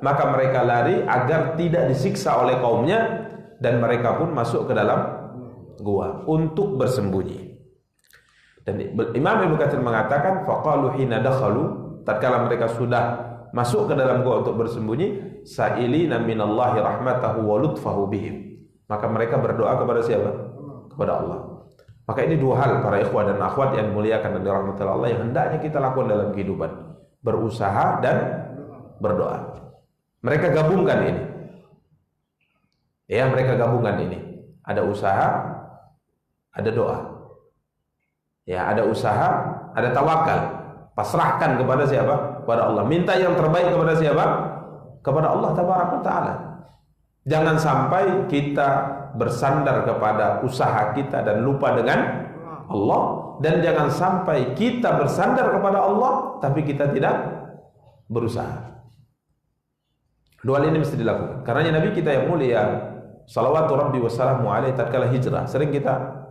maka mereka lari agar tidak disiksa oleh kaumnya dan mereka pun masuk ke dalam gua untuk bersembunyi. Dan Imam Ibnu Katsir mengatakan faqalu hina dakhalu, tatkala mereka sudah masuk ke dalam gua untuk bersembunyi, sa'ilina minallahi rahmatahu wa lutfahu bihim. Maka mereka berdoa kepada siapa? Kepada Allah. Maka ini dua hal para ikhwah dan akhwat yang dimuliakan dan dirahmati Allah yang hendaknya kita lakukan dalam kehidupan, berusaha dan berdoa. Mereka gabungkan ini. Ya, mereka gabungkan ini. Ada usaha, ada doa. Ya, ada usaha, ada tawakal. Pasrahkan kepada siapa? Kepada Allah. Minta yang terbaik kepada siapa? Kepada Allah Tabaraka Ta'ala. Jangan sampai kita bersandar kepada usaha kita dan lupa dengan Allah, dan jangan sampai kita bersandar kepada Allah tapi kita tidak berusaha. Dua hal ini mesti dilakukan. Karena Nabi kita yang mulia salawatu rabbi wassalamu alaihi tatkala hijrah, sering kita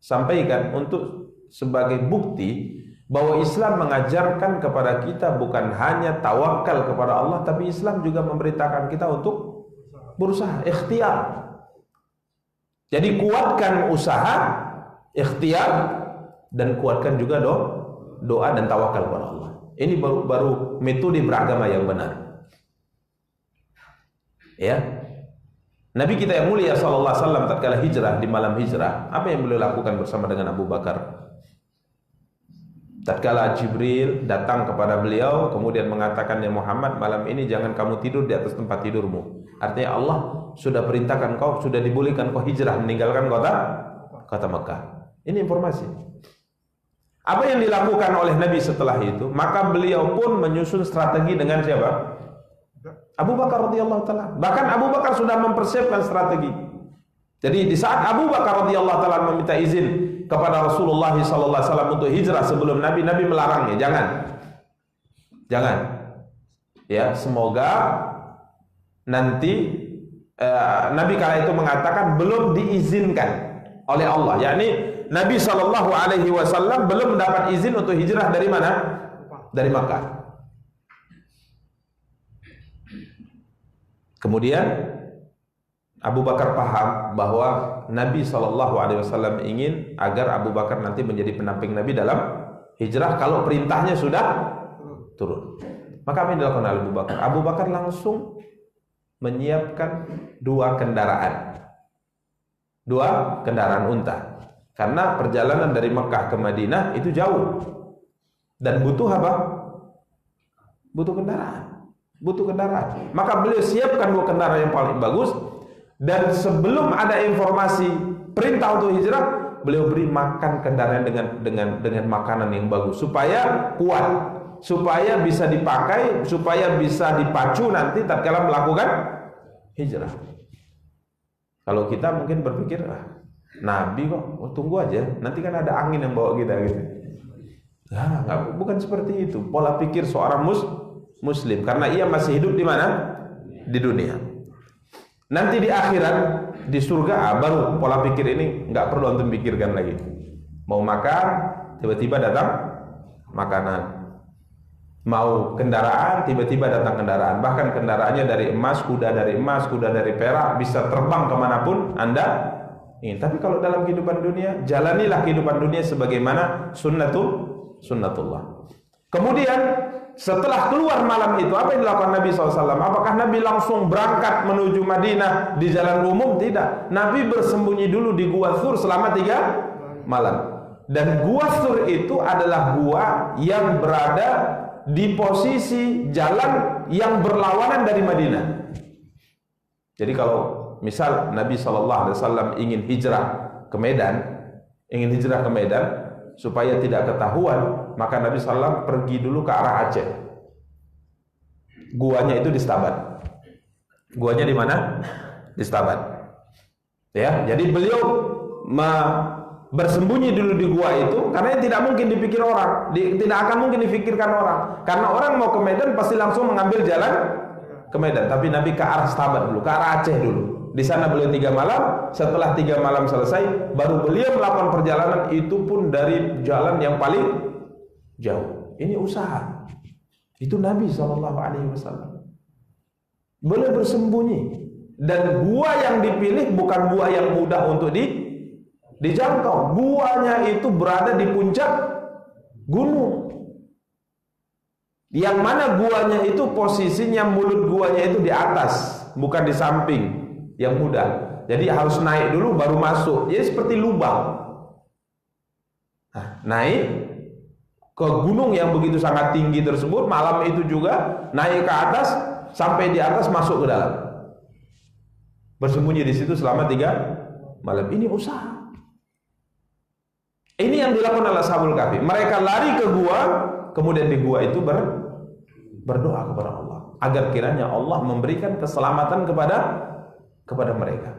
sampaikan untuk sebagai bukti bahwa Islam mengajarkan kepada kita bukan hanya tawakal kepada Allah, tapi Islam juga memberitakan kita untuk berusaha, ikhtiar. Jadi kuatkan usaha, ikhtiar, dan kuatkan juga doa dan tawakal kepada Allah. Ini baru metode beragama yang benar. Ya, Nabi kita yang mulia sallallahu alaihi wasallam tatkala hijrah, di malam hijrah, apa yang beliau lakukan bersama dengan Abu Bakar? Tatkala Jibril datang kepada beliau kemudian mengatakan, ya Muhammad, malam ini jangan kamu tidur di atas tempat tidurmu. Artinya Allah sudah perintahkan kau, sudah dibolehkan kau hijrah meninggalkan kota Mekah. Ini informasi. Apa yang dilakukan oleh Nabi setelah itu? Maka beliau pun menyusun strategi dengan siapa? Abu Bakar radhiyallahu taala. Bahkan Abu Bakar sudah mempersiapkan strategi. Jadi di saat Abu Bakar radhiyallahu taala meminta izin kepada Rasulullah sallallahu alaihi wasallam untuk hijrah sebelum Nabi melarangnya, jangan. Ya, semoga nanti Nabi kala itu mengatakan belum diizinkan oleh Allah. Yakni Nabi sallallahu alaihi wasallam belum mendapat izin untuk hijrah dari mana? Dari Makkah. Kemudian Abu Bakar paham bahwa Nabi SAW ingin agar Abu Bakar nanti menjadi pendamping Nabi dalam hijrah kalau perintahnya sudah turun. Maka apa yang dilakukan oleh Abu Bakar? Abu Bakar langsung menyiapkan dua kendaraan unta. Karena perjalanan dari Mekah ke Madinah itu jauh dan butuh apa? Butuh kendaraan. Maka beliau siapkan dua kendaraan yang paling bagus. Dan sebelum ada informasi perintah untuk hijrah, beliau beri makan kendaraan dengan makanan yang bagus supaya kuat, supaya bisa dipakai, supaya bisa dipacu nanti tatkala melakukan hijrah. Kalau kita mungkin berpikir, Nabi kok, tunggu aja, nanti kan ada angin yang bawa kita gitu. Bukan seperti itu pola pikir seorang muslim, karena ia masih hidup di mana? Di dunia. Nanti di akhirat, di surga, baru pola pikir ini nggak perlu antum pikirkan lagi. Mau makan, tiba-tiba datang makanan. Mau kendaraan, tiba-tiba datang kendaraan. Bahkan kendaraannya dari emas, kuda dari perak, bisa terbang kemanapun Anda ingin. Tapi kalau dalam kehidupan dunia, jalanilah kehidupan dunia sebagaimana sunnatullah. Kemudian setelah keluar malam itu, apa yang dilakukan Nabi SAW? Apakah Nabi langsung berangkat menuju Madinah di jalan umum? Tidak. Nabi bersembunyi dulu di Gua Thur selama 3 malam. Dan Gua Thur itu adalah gua yang berada di posisi jalan yang berlawanan dari Madinah. Jadi kalau misal Nabi SAW ingin hijrah ke Medan, supaya tidak ketahuan, maka Nabi SAW pergi dulu ke arah Aceh. Guanya itu di Stabat. Guanya di mana? Di Stabat. Ya, jadi beliau bersembunyi dulu di gua itu karena tidak mungkin dipikir orang, tidak akan mungkin difikirkan orang. Karena orang mau ke Medan pasti langsung mengambil jalan ke Medan. Tapi Nabi ke arah Stabat dulu, ke arah Aceh dulu. Di sana beliau 3 malam. Setelah 3 malam selesai, baru beliau melakukan perjalanan itu pun dari jalan yang paling jauh. Ini usaha. Itu Nabi SAW. Beliau bersembunyi Dan gua yang dipilih bukan gua yang mudah untuk dijangkau. Guanya itu berada di puncak gunung. Yang mana guanya itu posisinya mulut guanya itu di atas, bukan di samping yang mudah. Jadi harus naik dulu baru masuk. Jadi seperti lubang. Nah, naik ke gunung yang begitu sangat tinggi tersebut, malam itu juga naik ke atas sampai di atas masuk ke dalam. Bersembunyi di situ selama 3 malam. Ini usaha. Ini yang dilakukan oleh Ashabul Kahfi. Mereka lari ke gua, kemudian di gua itu berdoa kepada Allah agar kiranya Allah memberikan keselamatan kepada mereka.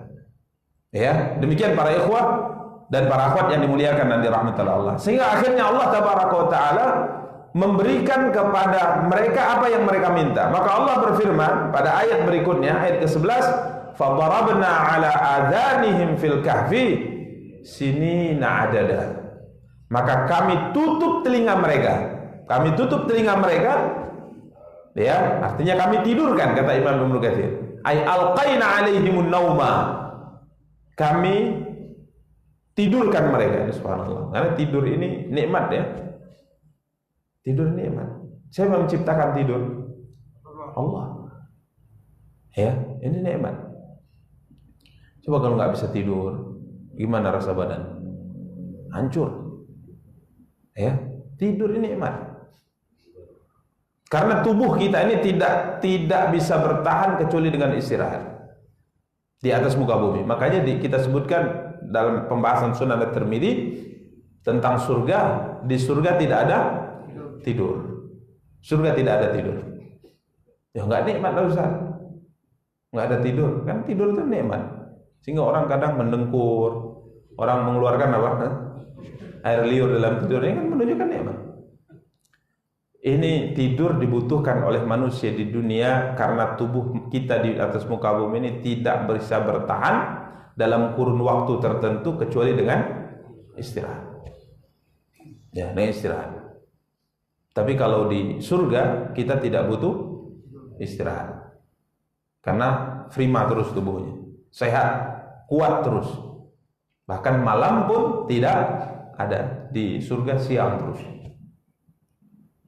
Ya, demikian para ikhwah dan para akhwat yang dimuliakan dan dirahmati Allah. Sehingga akhirnya Allah tabaraka wa taala memberikan kepada mereka apa yang mereka minta. Maka Allah berfirman pada ayat berikutnya, ayat ke-11, "Fadarabna 'ala adhanihim fil kahfi sinina adada." Maka kami tutup telinga mereka. Kami tutup telinga mereka. Ya, artinya kami tidurkan, kata Imam Ibnu Katsir. Ai alqaina 'alaihimun nauma. Kami tidurkan mereka. Subhanallah. Karena tidur ini nikmat ya. Tidur nikmat. Siapa yang menciptakan tidur? Allah. Ya, ini nikmat. Coba kalau nggak bisa tidur, gimana rasa badan? Hancur. Ya, tidur ini nikmat. Karena tubuh kita ini tidak bisa bertahan kecuali dengan istirahat di atas muka bumi. Makanya kita sebutkan dalam pembahasan Sunan At-Tirmidzi tentang surga, di surga tidak ada tidur. Surga tidak ada tidur. Ya enggak nikmat lah Ustaz. Enggak ada tidur. Kan tidur itu nikmat. Sehingga orang kadang mendengkur, orang mengeluarkan apa? Air liur dalam tidurnya kan menunjukkan nikmat. Ini tidur dibutuhkan oleh manusia di dunia karena tubuh kita di atas muka bumi ini tidak bisa bertahan dalam kurun waktu tertentu kecuali dengan istirahat. Ya, dengan istirahat. Tapi kalau di surga kita tidak butuh istirahat. Karena prima terus tubuhnya, sehat, kuat terus. Bahkan malam pun tidak ada, di surga siang terus.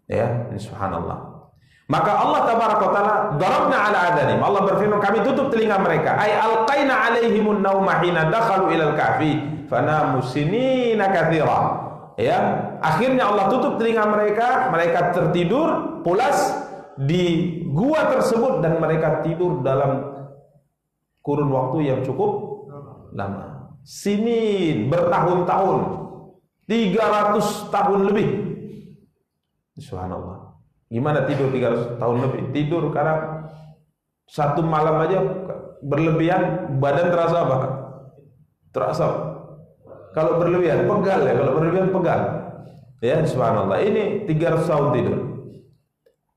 Ya, ini subhanallah. Maka Allah tabaraka taala darabna ala adanim. Allah berfirman, kami tutup telinga mereka. Ai alqaina alaihimun nauma hina dakhalu ilal kahfi fanamu sinina katsira. Ya, akhirnya Allah tutup telinga mereka, mereka tertidur pulas di gua tersebut dan mereka tidur dalam kurun waktu yang cukup lama. Sinin, bertahun-tahun, 300 tahun lebih. Subhanallah. Gimana tidur 300 tahun lebih? Tidur karena satu malam aja berlebihan, badan terasa apa? Terasa. Kalau berlebihan pegal ya, kalau berlebihan pegal. Ya, subhanallah. Ini 300 tahun tidur.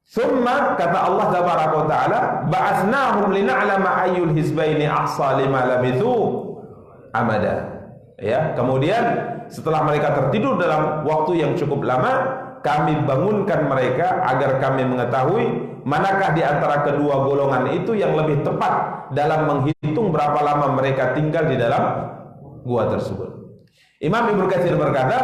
Summa kata Allah tabaraka wa taala, ba'atsnahum lina'lama ayyul hizbaini ahsa lima labithu amada. Ya, kemudian setelah mereka tertidur dalam waktu yang cukup lama, kami bangunkan mereka agar kami mengetahui manakah di antara kedua golongan itu yang lebih tepat dalam menghitung berapa lama mereka tinggal di dalam gua tersebut. Imam Ibnu Katsir berkata,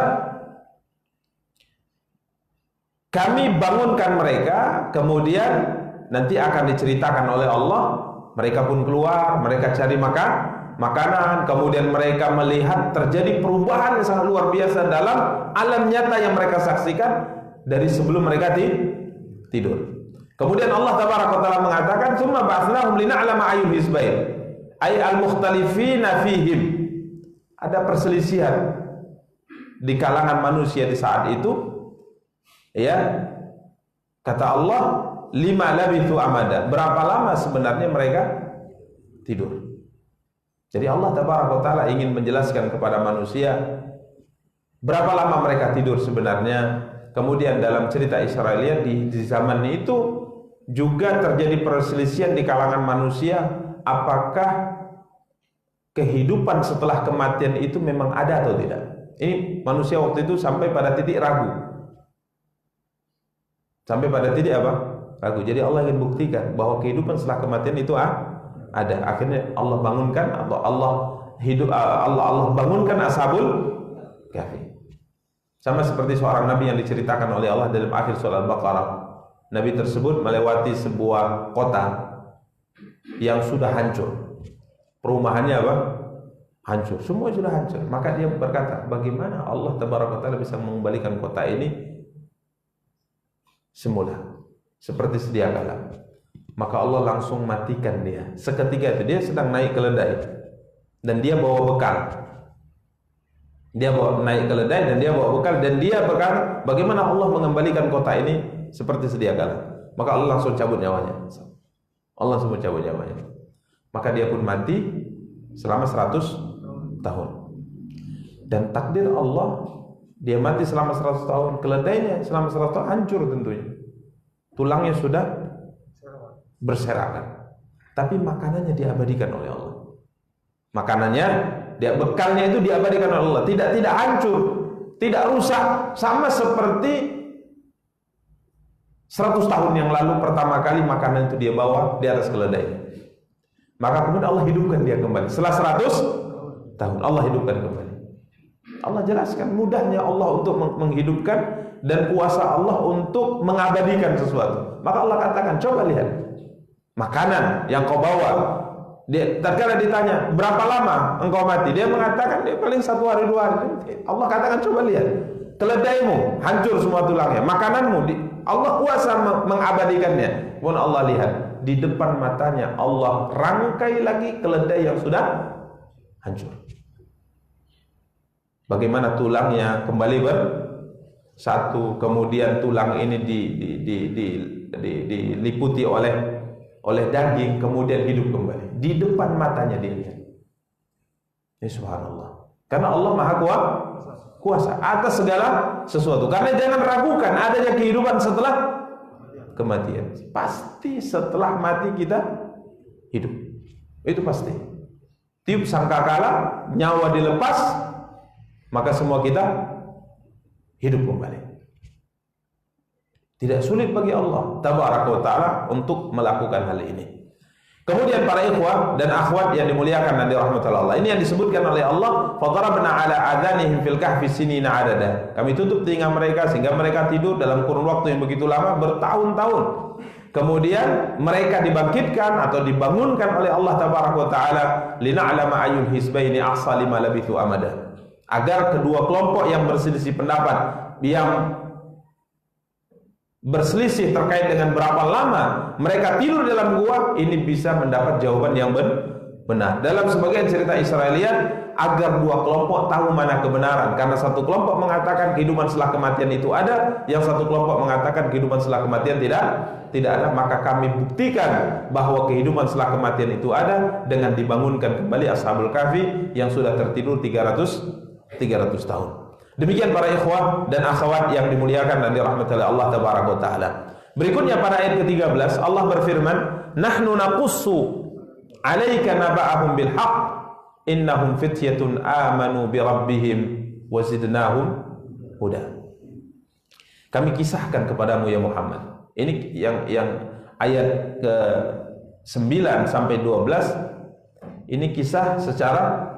kami bangunkan mereka, kemudian nanti akan diceritakan oleh Allah, mereka pun keluar, mereka cari makanan, kemudian mereka melihat terjadi perubahan yang sangat luar biasa dalam alam nyata yang mereka saksikan dari sebelum mereka tidur. Kemudian Allah tabaraka taala mengatakan, "Tsumma ba'athnahum lina'lama ayyul hizbain," ay al-mukhtalifina fihim. Ada perselisihan di kalangan manusia di saat itu. Ya. Kata Allah, "Lima labithu amada." Berapa lama sebenarnya mereka tidur? Jadi Allah tabaraka taala ingin menjelaskan kepada manusia berapa lama mereka tidur sebenarnya. Kemudian dalam cerita Israiliyat di zaman itu juga terjadi perselisihan di kalangan manusia, apakah kehidupan setelah kematian itu memang ada atau tidak. Ini manusia waktu itu sampai pada titik ragu. Sampai pada titik apa? Ragu. Jadi Allah ingin buktikan bahwa kehidupan setelah kematian itu ada. Akhirnya Allah bangunkan atau Allah bangunkan Ashabul Kahfi. Sama seperti seorang nabi yang diceritakan oleh Allah dalam akhir surah Al-Baqarah. Nabi tersebut melewati sebuah kota yang sudah hancur. Perumahannya apa? Hancur. Semua sudah hancur. Maka dia berkata, bagaimana Allah Tabaraka wa Ta'ala bisa mengembalikan kota ini semula, seperti sedia kala. Maka Allah langsung matikan dia. Seketika itu dia sedang naik keledai dan dia bawa bekal. Dia naik keledai dan dia bawa bekal dan dia berkata, bagaimana Allah mengembalikan kota ini seperti sedia kala. Maka Allah langsung cabut nyawanya. Allah langsung cabut nyawanya. Maka dia pun mati selama 100 tahun. Dan takdir Allah, dia mati selama 100 tahun, keledainya selama 100 tahun hancur tentunya. Tulangnya sudah berserakan. Tapi makanannya diabadikan oleh Allah. Makanannya, bekalnya itu diabadikan oleh Allah. Tidak hancur, tidak rusak, sama seperti 100 tahun yang lalu pertama kali makanan itu dia bawa di atas keledai. Maka kemudian Allah hidupkan dia kembali. Setelah 100 tahun Allah hidupkan kembali. Allah jelaskan mudahnya Allah untuk menghidupkan dan kuasa Allah untuk mengabadikan sesuatu. Maka Allah katakan, coba lihat makanan yang kau bawa. Tatkala ditanya, berapa lama engkau mati? Dia mengatakan, dia paling 1 hari 2 hari. Allah katakan, coba lihat keledaimu hancur semua tulangnya, makananmu Allah kuasa mengabadikannya. Pun Allah lihat di depan matanya Allah rangkai lagi keledai yang sudah hancur. Bagaimana tulangnya kembali bersatu, kemudian tulang ini diliputi oleh daging, kemudian hidup kembali di depan matanya dia lihat. Ya subhanallah. Karena Allah Maha kuasa atas segala sesuatu. Karena jangan ragukan adanya kehidupan setelah kematian. Pasti setelah mati kita hidup. Itu pasti. Tiup sangkakala nyawa dilepas, maka semua kita hidup kembali. Tidak sulit bagi Allah Tabaraka wa Ta'ala untuk melakukan hal ini. Kemudian para ikhwah dan akhwat yang dimuliakan dan dirahmati Allah, ini yang disebutkan oleh Allah, fadarabna ala adhanihim fil kahfi sinina adada. Kami tutup telinga mereka sehingga mereka tidur dalam kurun waktu yang begitu lama, bertahun-tahun. Kemudian mereka dibangkitkan atau dibangunkan oleh Allah Tabaraka wa Ta'ala, lina'lama ayyul hizbaini ahsa lima labithu amada. Agar kedua kelompok yang berselisih pendapat, yang berselisih terkait dengan berapa lama mereka tidur dalam gua, ini bisa mendapat jawaban yang benar. Dalam sebagian cerita Israeliat, agar dua kelompok tahu mana kebenaran. Karena satu kelompok mengatakan kehidupan setelah kematian itu ada, yang satu kelompok mengatakan kehidupan setelah kematian tidak ada. Maka kami buktikan bahwa kehidupan setelah kematian itu ada dengan dibangunkan kembali Ashabul Kahfi yang sudah tertidur 300 tahun. Demikian para ikhwah dan akhwat yang dimuliakan dan dirahmati oleh Allah Tabaraka wa Ta'ala. Berikutnya pada ayat ke-13 Allah berfirman, "Nahnu naqussu 'alaika naba'ahum bil haqq innahum fityatun amanu bi rabbihim wa zidnahum huda." Kami kisahkan kepadamu ya Muhammad. Ini yang ayat ke-9 sampai 12 ini kisah secara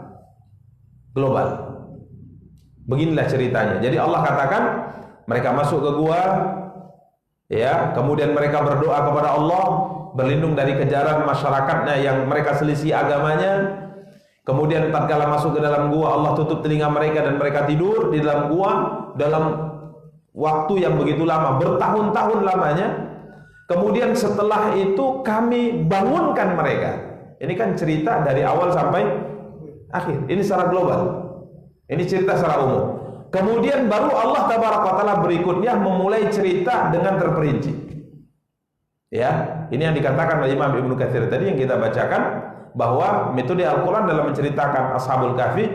global. Beginilah ceritanya. Jadi Allah katakan mereka masuk ke gua, ya, kemudian mereka berdoa kepada Allah, berlindung dari kejaran masyarakatnya yang mereka selisih agamanya. Kemudian tatkala masuk ke dalam gua, Allah tutup telinga mereka dan mereka tidur di dalam gua dalam waktu yang begitu lama, bertahun-tahun lamanya. Kemudian setelah itu kami bangunkan mereka. Ini kan cerita dari awal sampai akhir. Ini secara global. Ini cerita secara umum. Kemudian baru Allah Tabaraka wa Ta'ala berikutnya memulai cerita dengan terperinci. Ya, ini yang dikatakan oleh Imam Ibnu Katsir tadi yang kita bacakan, bahwa metode Al-Quran dalam menceritakan Ashabul Kahfi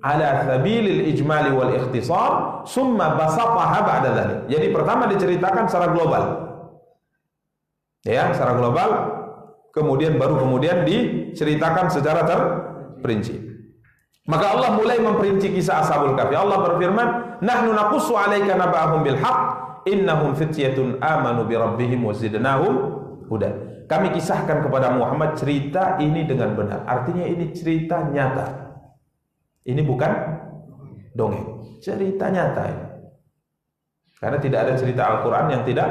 ala sabilil ijmali wal ikhtisar, summa basataha ba'da dzalik. Jadi pertama diceritakan secara global. Ya, secara global, kemudian diceritakan secara terperinci. Maka Allah mulai memperinci kisah Ashabul Kahfi. Allah berfirman, "Nahnu naqussu 'alaika naba'ahum bil haqq innahum fityatun amanu bi rabbihim wa zidnahum huda." kami kisahkan kepada Muhammad cerita ini dengan benar. Artinya ini cerita nyata. Ini bukan dongeng, cerita nyata ini. Karena tidak ada cerita Al-Quran yang tidak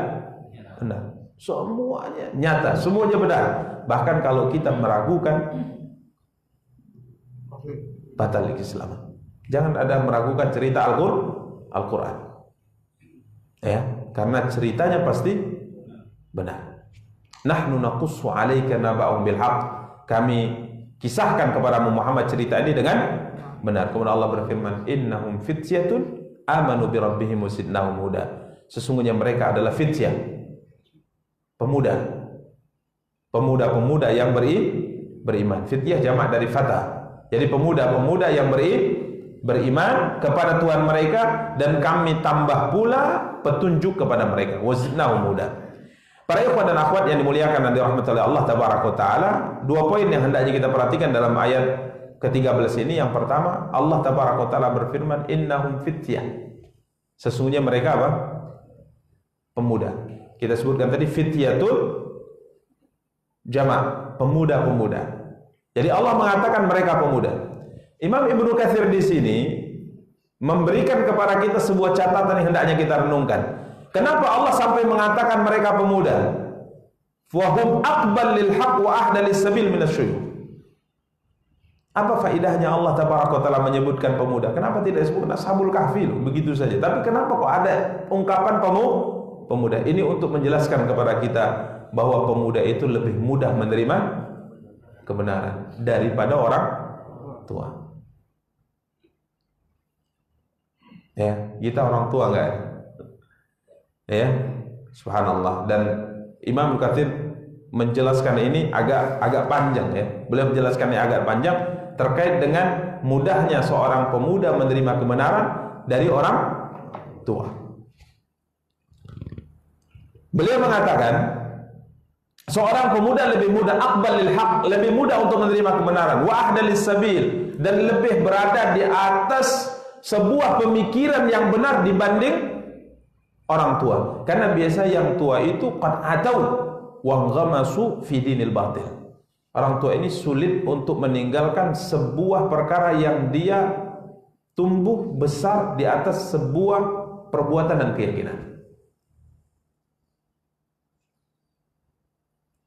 benar. Semuanya nyata, semuanya benar. Bahkan kalau kita meragukan, batal Islam. Jangan ada meragukan cerita Al-Quran. Ya, karena ceritanya pasti benar. Nahnu naqussu 'alaika naba'ahum bil haqq. Kami kisahkan kepada Muhammad cerita ini dengan benar. Kemudian Allah berfirman, innahum fityatun amanu bi rabbihim wa zidnahum huda. Sesungguhnya mereka adalah fityah, pemuda yang beriman. Fityah jamak dari fatah. Jadi pemuda-pemuda yang beriman kepada Tuhan mereka, dan kami tambah pula petunjuk kepada mereka. Wa zidnahum huda. Para ikhwan dan akhwat yang dimuliakan dan dirahmati oleh Allah tabaraka wa taala, dua poin yang hendaknya kita perhatikan dalam ayat ke-13 ini. Yang pertama, Allah tabaraka wa taala berfirman, innahum fityah. Sesungguhnya mereka apa? Pemuda. Kita sebutkan tadi fityatul jamak, pemuda-pemuda. Jadi Allah mengatakan mereka pemuda. Imam Ibnu Katsir di sini memberikan kepada kita sebuah catatan yang hendaknya kita renungkan. Kenapa Allah sampai mengatakan mereka pemuda? Wahum aqbal lil haqq wa ahda lis sabil minasyuyukh. Apa faedahnya Allah tabaraka taala menyebutkan pemuda? Kenapa tidak disebut ashabul kahfi begitu saja? Tapi kenapa kok ada ungkapan pemuda? Ini untuk menjelaskan kepada kita bahwa pemuda itu lebih mudah menerima kebenaran daripada orang tua. Ya, kita orang tua enggak? Ya, subhanallah. Dan Imam Katsir menjelaskan ini agak panjang ya. Beliau menjelaskan ini agak panjang terkait dengan mudahnya seorang pemuda menerima kebenaran dari orang tua. Beliau mengatakan seorang pemuda lebih mudah aqbal lil haq, lebih mudah untuk menerima kebenaran, wa ahdalis sabil, dan lebih berada di atas sebuah pemikiran yang benar dibanding orang tua. Karena biasa yang tua itu qad atau wa ghamasu fi dinil batil. Orang tua ini sulit untuk meninggalkan sebuah perkara yang dia tumbuh besar di atas sebuah perbuatan dan keyakinan.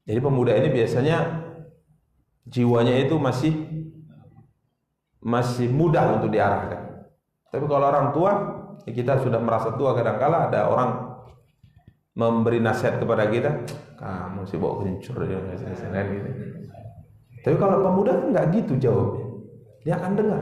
Jadi pemuda ini biasanya jiwanya itu masih mudah untuk diarahkan. Tapi kalau orang tua, ya kita sudah merasa tua, kadang-kala ada orang memberi nasihat kepada kita, kamu sih bawa kencur ya, gitu. Tapi kalau pemuda kan nggak gitu jawabnya, dia akan dengar.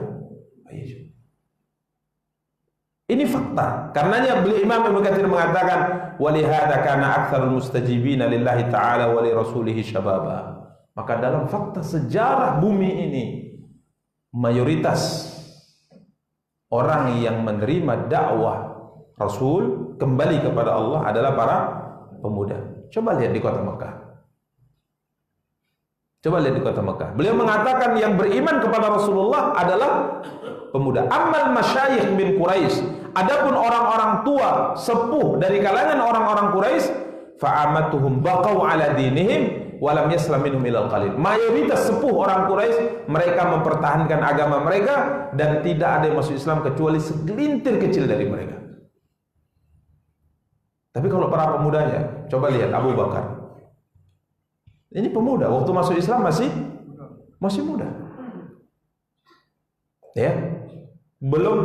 Ini fakta. Karenanya beliau Imam Ibnu Katsir mengatakan, walihada kana aktsarul mustajibina lillahi ta'ala wa li rasulih syababa. Maka dalam fakta sejarah bumi ini, mayoritas orang yang menerima dakwah Rasul kembali kepada Allah adalah para pemuda. Coba lihat di kota Mekah. Coba lihat di kota Mekah. Beliau mengatakan yang beriman kepada Rasulullah adalah pemuda. Amal masyayikh bin Quraisy, adapun orang-orang tua sepuh dari kalangan orang-orang Quraisy, fa'amatuhum baqau ala dinihim walam yaslam minhum ilal qalil. Mayoritas sepuh orang Quraisy mereka mempertahankan agama mereka dan tidak ada yang masuk Islam kecuali segelintir kecil dari mereka. Tapi kalau para pemudanya, coba lihat Abu Bakar. Ini pemuda, waktu masuk Islam masih muda. Ya. Belum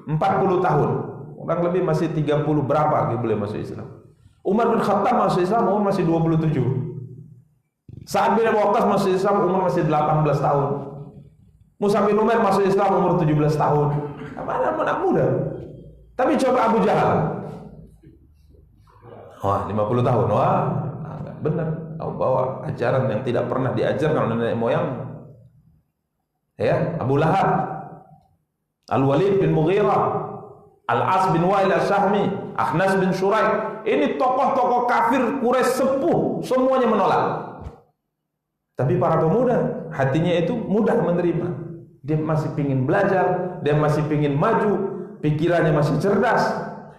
40 tahun. Orang lebih masih 30 berapa gitu boleh masuk Islam. Umar bin Khattab masuk Islam umur masih 27. Sa'ad bin Abi Waqqas masuk Islam umur masih 18 tahun. Mus'ab bin Umair masuk Islam umur 17 tahun. Mana anak muda. Tapi coba Abu Jahal. Wah, 50 tahun. Wah, enggak benar. Kau bawa ajaran yang tidak pernah diajarkan oleh nenek moyang. Ya, Abu Lahab, Al-Walid bin Mughirah, Al-As bin Wa'il As-Sahmi, Akhnas bin Shuraik. Ini tokoh-tokoh kafir Quraisy sepuh, semuanya menolak. Tapi para pemuda hatinya itu mudah menerima. Dia masih ingin belajar, dia masih ingin maju, pikirannya masih cerdas,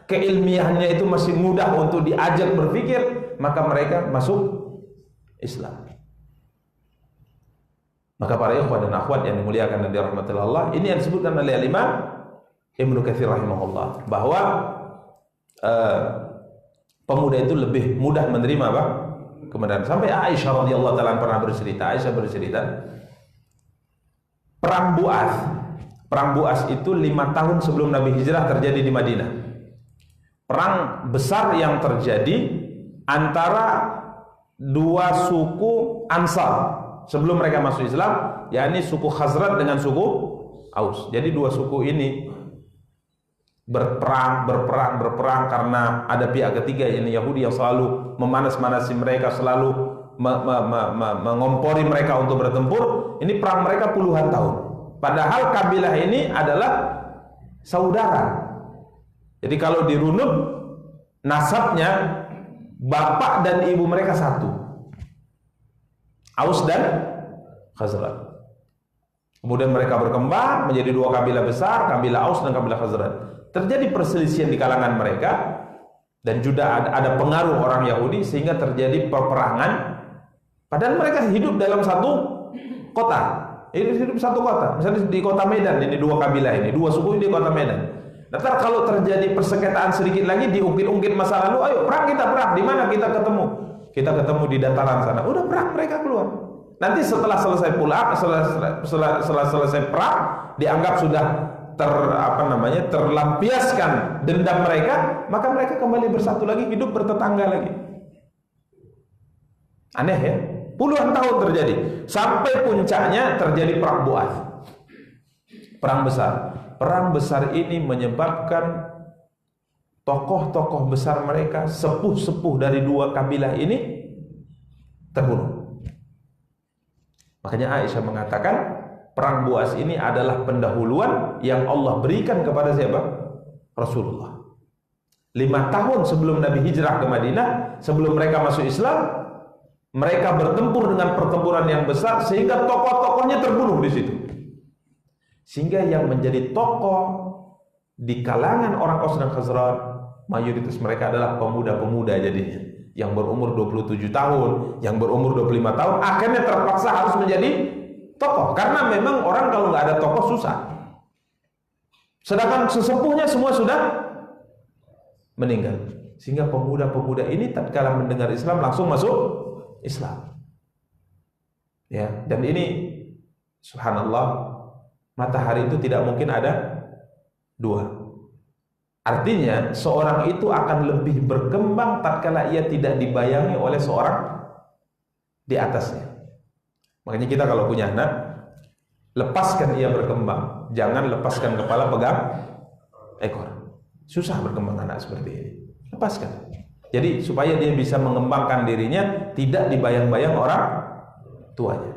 keilmiahannya itu masih mudah untuk diajak berpikir, maka mereka masuk Islam. Maka para ikhwan dan akhwat yang dimuliakan dan dirahmati Allah, ini yang disebutkan oleh Imam Ibnu Katsir rahimahullah, bahwa pemuda itu lebih mudah menerima apa? Kemudian sampai Aisyah radhiyallahu taala pernah bercerita, perang Bu'ats itu 5 tahun sebelum Nabi hijrah terjadi di Madinah. Perang besar yang terjadi antara dua suku Ansar sebelum mereka masuk Islam, yakni suku Khazraj dengan suku Aus. Jadi dua suku ini berperang karena ada pihak ketiga, yakni Yahudi, yang selalu memanas-manasi mereka, selalu mengompori mereka untuk bertempur. Ini perang mereka puluhan tahun. Padahal kabilah ini adalah saudara. Jadi kalau dirunut nasabnya, bapak dan ibu mereka satu, Aus dan Khazraj. Kemudian mereka berkembang menjadi dua kabilah besar, kabilah Aus dan kabilah Khazraj. Terjadi perselisihan di kalangan mereka, dan juga ada pengaruh orang Yahudi sehingga terjadi peperangan. Padahal mereka hidup dalam satu kota. Hidup satu kota. Misalnya di kota Medan, ini dua kabilah ini, dua suku ini di kota Medan. Nanti kalau terjadi persengketaan sedikit lagi, diungkit-ungkit masa lalu, ayo perang, kita perang. Di mana kita ketemu? Kita ketemu di dataran sana. Udah perang, mereka keluar. Nanti setelah selesai pulang, setelah selesai perang, dianggap sudah terlampiaskan dendam mereka, maka mereka kembali bersatu lagi, hidup bertetangga lagi. Aneh ya? Puluhan tahun terjadi, sampai puncaknya terjadi perang Bu'ats, perang besar. Perang besar ini menyebabkan tokoh-tokoh besar mereka, sepuh-sepuh dari dua kabilah ini terbunuh. Makanya Aisyah mengatakan perang Bu'ats ini adalah pendahuluan yang Allah berikan kepada siapa? Rasulullah. 5 tahun sebelum Nabi hijrah ke Madinah, sebelum mereka masuk Islam, mereka bertempur dengan pertempuran yang besar sehingga tokoh-tokohnya terbunuh di situ. Sehingga yang menjadi tokoh di kalangan orang Aus dan Khazraj, mayoritas mereka adalah pemuda-pemuda jadinya, yang berumur 27 tahun, yang berumur 25 tahun, akhirnya terpaksa harus menjadi tokoh. Karena memang orang kalau nggak ada tokoh susah. Sedangkan sesepuhnya semua sudah meninggal. Sehingga pemuda-pemuda ini tatkala mendengar Islam langsung masuk Islam. Ya, dan ini subhanallah, matahari itu tidak mungkin ada dua. Artinya seorang itu akan lebih berkembang tatkala ia tidak dibayangi oleh seorang di atasnya. Makanya kita kalau punya anak, lepaskan ia berkembang, jangan lepaskan kepala pegang ekor. Susah berkembang anak seperti ini. Lepaskan. Jadi supaya dia bisa mengembangkan dirinya, tidak dibayang-bayang orang tuanya.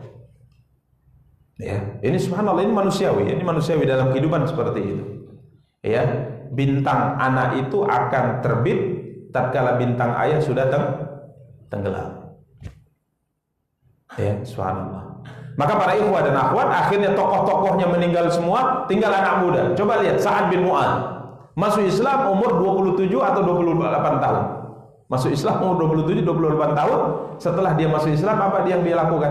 Ya, ini subhanallah, ini manusiawi dalam kehidupan seperti itu. Ya, bintang anak itu akan terbit tatkala bintang ayah sudah tenggelam. Ya, subhanallah. Maka para ikhwah dan akhwat, akhirnya tokoh-tokohnya meninggal semua, tinggal anak muda. Coba lihat Sa'ad bin Mu'adz. Masuk Islam umur 27 atau 28 tahun. Masuk Islam umur 27, 28 tahun. Setelah dia masuk Islam, apa yang dia lakukan?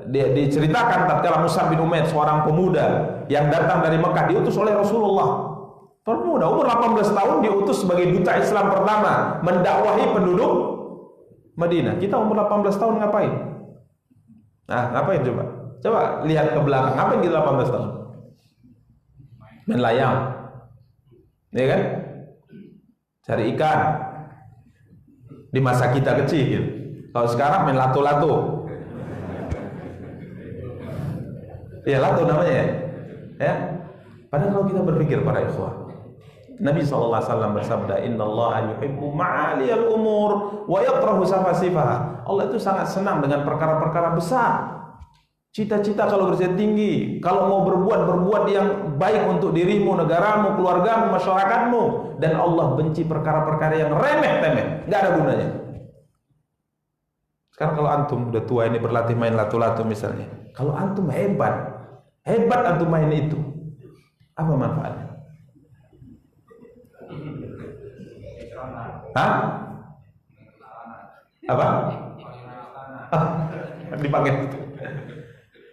Dia diceritakan tatkala Mus'ab bin Umair, seorang pemuda yang datang dari Mekah, diutus oleh Rasulullah. Pemuda umur 18 tahun diutus sebagai duta Islam pertama, mendakwahi penduduk Madinah. Kita umur 18 tahun ngapain? Nah, ngapain coba? Coba lihat ke belakang, ngapain kita 18 tahun? Main layang. Ya kan? Cari ikan. Di masa kita kecil. Kalau sekarang main lato-lato. Ya, lato namanya ya. Ya. Padahal kalau kita berpikir para ikhwah, Nabi SAW bersabda, "Innallaha yuhibbu ma'aliyal umur wa yakrahu safasifaha." Allah itu sangat senang dengan perkara-perkara besar. Cita-cita kalau bercita tinggi, kalau mau berbuat yang baik untuk dirimu, negaramu, keluargamu, masyarakatmu, dan Allah benci perkara-perkara yang remeh-temeh, nggak ada gunanya. Sekarang kalau antum udah tua ini berlatih main lato-lato misalnya, kalau antum hebat antum main itu, apa manfaatnya? Hah? Apa? Dipakai itu.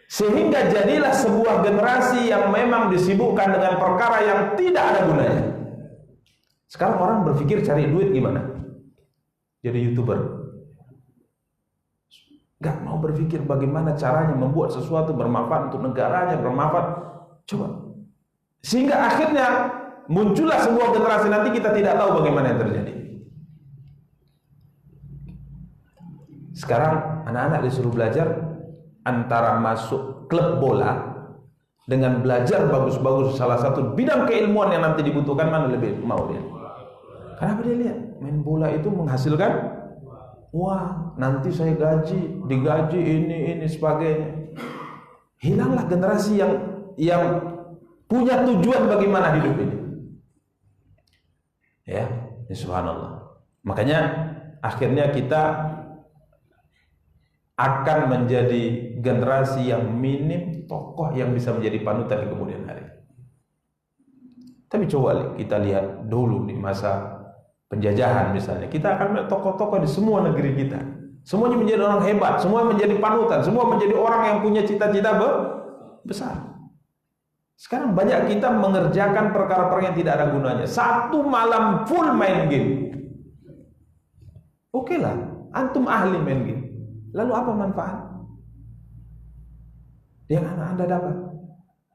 Sehingga jadilah sebuah generasi yang memang disibukkan dengan perkara yang tidak ada gunanya. Sekarang orang berpikir cari duit gimana? Jadi YouTuber. Gak mau berpikir bagaimana caranya membuat sesuatu bermanfaat untuk negaranya, bermanfaat. Coba. Sehingga akhirnya muncullah sebuah generasi, nanti kita tidak tahu bagaimana yang terjadi. Sekarang anak-anak disuruh belajar antara masuk klub bola dengan belajar bagus-bagus salah satu bidang keilmuan yang nanti dibutuhkan, mana lebih mau dia? Kenapa dia lihat main bola itu menghasilkan wah, nanti saya digaji ini sebagainya. Hilanglah generasi yang punya tujuan bagaimana hidup ini. Ya, subhanallah. Makanya akhirnya kita akan menjadi generasi yang minim tokoh yang bisa menjadi panutan di kemudian hari. Tapi coba kita lihat dulu di masa penjajahan misalnya, kita akan melihat tokoh-tokoh di semua negeri kita. Semuanya menjadi orang hebat, semua menjadi panutan, semua menjadi orang yang punya cita-cita besar. Sekarang banyak kita mengerjakan perkara-perkara yang tidak ada gunanya. Satu malam full main game. Oke lah, antum ahli main game. Lalu apa manfaat yang anak Anda dapat?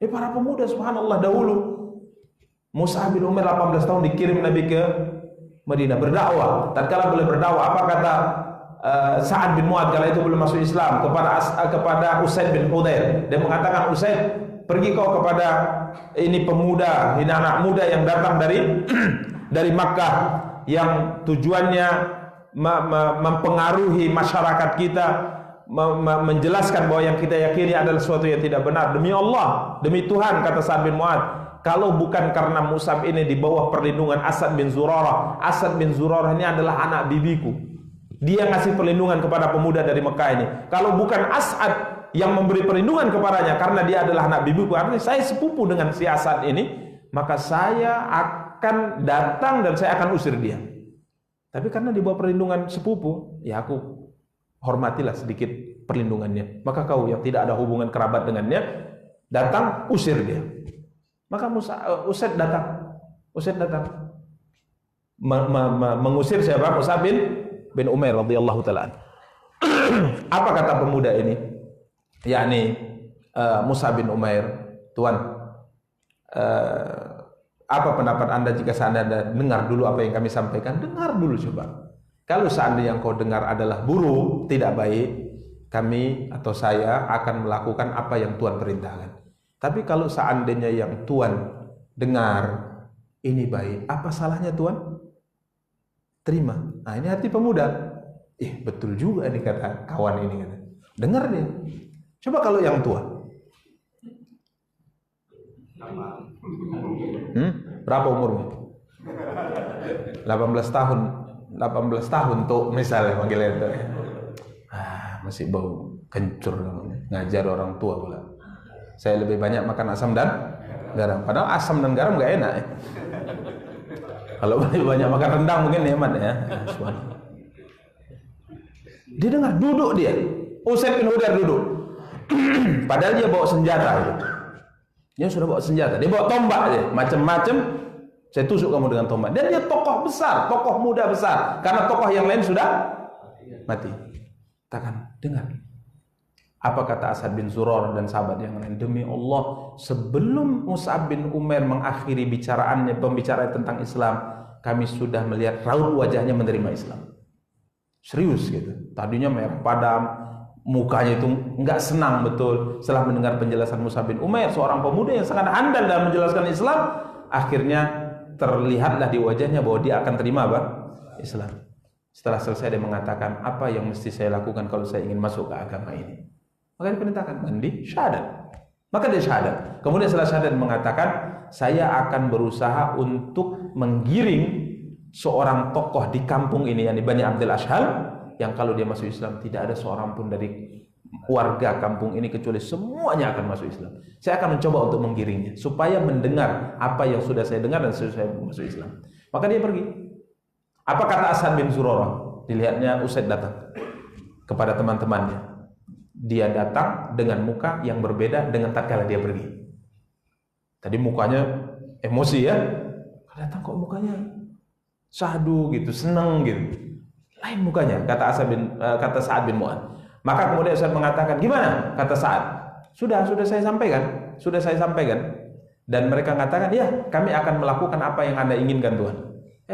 Para pemuda subhanallah dahulu, Mus'ab bin Umair 18 tahun dikirim Nabi ke Madinah berdakwah. Tatkala boleh berdakwah, apa kata Sa'ad bin Mu'adz kala itu belum masuk Islam kepada Usaid bin Hudayr? Dia mengatakan, Usaid, pergi kau kepada ini pemuda, ini anak muda yang datang dari Makkah yang tujuannya mempengaruhi masyarakat kita, menjelaskan bahwa yang kita yakini adalah sesuatu yang tidak benar. Demi Allah, demi Tuhan, kata Sa'ad bin Mu'adz, kalau bukan karena Mus'ab ini di bawah perlindungan Asad bin Zurarah. Asad bin Zurarah ini adalah anak bibiku. Dia ngasih perlindungan kepada pemuda dari Mekah ini. Kalau bukan Asad yang memberi perlindungan kepadanya karena dia adalah anak bibiku, artinya saya sepupu dengan si Asad ini, maka saya akan datang dan saya akan usir dia. Tapi karena di bawah perlindungan sepupu, ya aku hormatilah sedikit perlindungannya. Maka kau yang tidak ada hubungan kerabat dengannya, datang usir dia. Maka Usaid datang. Mengusir siapa? Mus'ab bin Umair radhiyallahu taala. Apa kata pemuda ini? Yakni Mus'ab bin Umair, Tuan, apa pendapat Anda jika seandainya dengar dulu apa yang kami sampaikan? Dengar dulu coba. Kalau seandainya yang kau dengar adalah buruk, tidak baik, kami atau saya akan melakukan apa yang Tuan perintahkan. Tapi kalau seandainya yang Tuan dengar ini baik, apa salahnya Tuan? Terima. Nah, ini hati pemuda. Betul juga ini kata kawan ini. Dengar dia. Coba kalau yang tua. Berapa umurmu? 18 tahun. 18 tahun tuh misalnya panggilnya itu. Masih bau kencur ngajar orang tua pula. Saya lebih banyak makan asam dan garam. Padahal asam dan garam gak enak ya. Kalau lebih banyak makan rendang mungkin hemat ya. Dia dengar, duduk dia. Usaid bin Hudayr duduk. Padahal dia bawa senjata gitu. Dia sudah bawa senjata, dia bawa tombak aja, macam-macam. Saya tusuk kamu dengan tombak. Dan dia tokoh besar, tokoh muda besar. Karena tokoh yang lain sudah mati. Katakan, dengar. Apa kata Asad bin Zurarah dan sahabat yang lain? Demi Allah, sebelum Mus'ab bin Umair mengakhiri pembicaraan tentang Islam, kami sudah melihat raut wajahnya menerima Islam. Serius gitu. Tadinya merah padam, mukanya itu enggak senang betul. Setelah mendengar penjelasan Mus'ab bin Umair, seorang pemuda yang sangat handal dalam menjelaskan Islam, akhirnya terlihatlah di wajahnya bahwa dia akan terima Islam. Setelah selesai dia mengatakan, apa yang mesti saya lakukan kalau saya ingin masuk ke agama ini? Maka diperintahkan mandi syahadat. Maka dia syahadat. Kemudian setelah syahadat mengatakan, saya akan berusaha untuk menggiring seorang tokoh di kampung ini, yang di Bani Abdul Ashhal, yang kalau dia masuk Islam tidak ada seorang pun dari warga kampung ini kecuali semuanya akan masuk Islam. Saya akan mencoba untuk menggiringnya supaya mendengar apa yang sudah saya dengar dan saya masuk Islam. Maka dia pergi. Apa kata Asad bin Zurarah? Dilihatnya Usaid datang. kepada teman-temannya. Dia datang dengan muka yang berbeda dengan tatkala dia pergi. Tadi mukanya emosi ya, datang kok mukanya syahdu gitu, seneng gitu. Lain mukanya, kata Sa'ad bin Mu'adz. Maka kemudian Sa'ad mengatakan, gimana? Kata Sa'ad, sudah saya sampaikan. Dan mereka mengatakan, ya kami akan melakukan apa yang Anda inginkan Tuhan.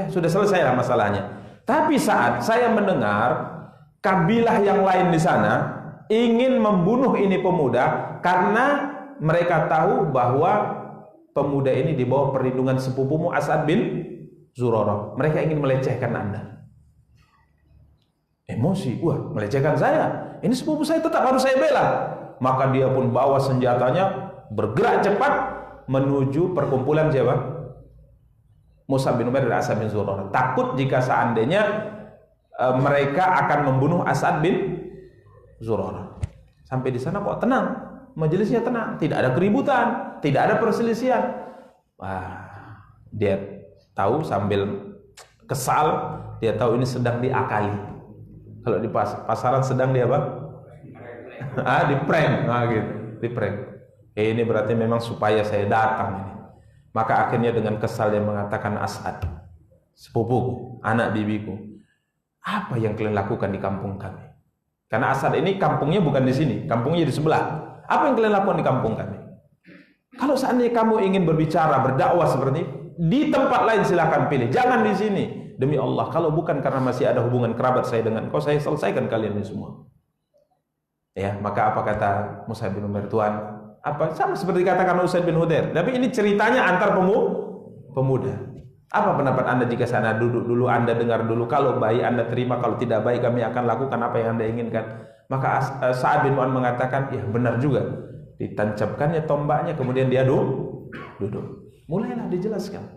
Sudah selesai lah masalahnya. Tapi saat saya mendengar kabilah yang lain di sana ingin membunuh ini pemuda karena mereka tahu bahwa pemuda ini di bawah perlindungan sepupumu As'ad bin Zurarah. Mereka ingin melecehkan Anda. Emosi, wah melecehkan saya. Ini sepupu saya, tetap harus saya bela. Maka dia pun bawa senjatanya, bergerak cepat menuju perkumpulan siapa? Mus'ab bin Umair dan As'ad bin Zurarah. Takut jika seandainya mereka akan membunuh As'ad bin Zurarah. Sampai di sana kok tenang, majelisnya tenang, tidak ada keributan, tidak ada perselisihan. Wah, dia tahu sambil kesal, dia tahu ini sedang diakali. Kalau di pasaran sedang dia apa? Di prank, gitu, di prank. Ini berarti memang supaya saya datang ini. Maka akhirnya dengan kesal dia mengatakan, As'ad, sepupuku, anak bibiku, apa yang kalian lakukan di kampung kami? Karena As'ad ini kampungnya bukan di sini, kampungnya di sebelah. Apa yang kalian lakukan di kampung kami? Kalau seandainya kamu ingin berbicara, berdakwah seperti ini, di tempat lain silakan pilih, jangan di sini. Demi Allah, kalau bukan karena masih ada hubungan kerabat saya dengan kau, saya selesaikan kalian ini semua. Ya, maka apa kata Mus'ab bin Umair, Tuhan, apa sama seperti katakan Usaid bin Hudair, tapi ini ceritanya antar pemuda. Apa pendapat Anda jika sana duduk dulu, Anda dengar dulu, kalau baik Anda terima, kalau tidak baik kami akan lakukan apa yang Anda inginkan. Maka Sa'ad bin Mu'adz mengatakan, ya benar juga. Ditancapkannya tombaknya, kemudian dia duduk. Mulailah dijelaskan.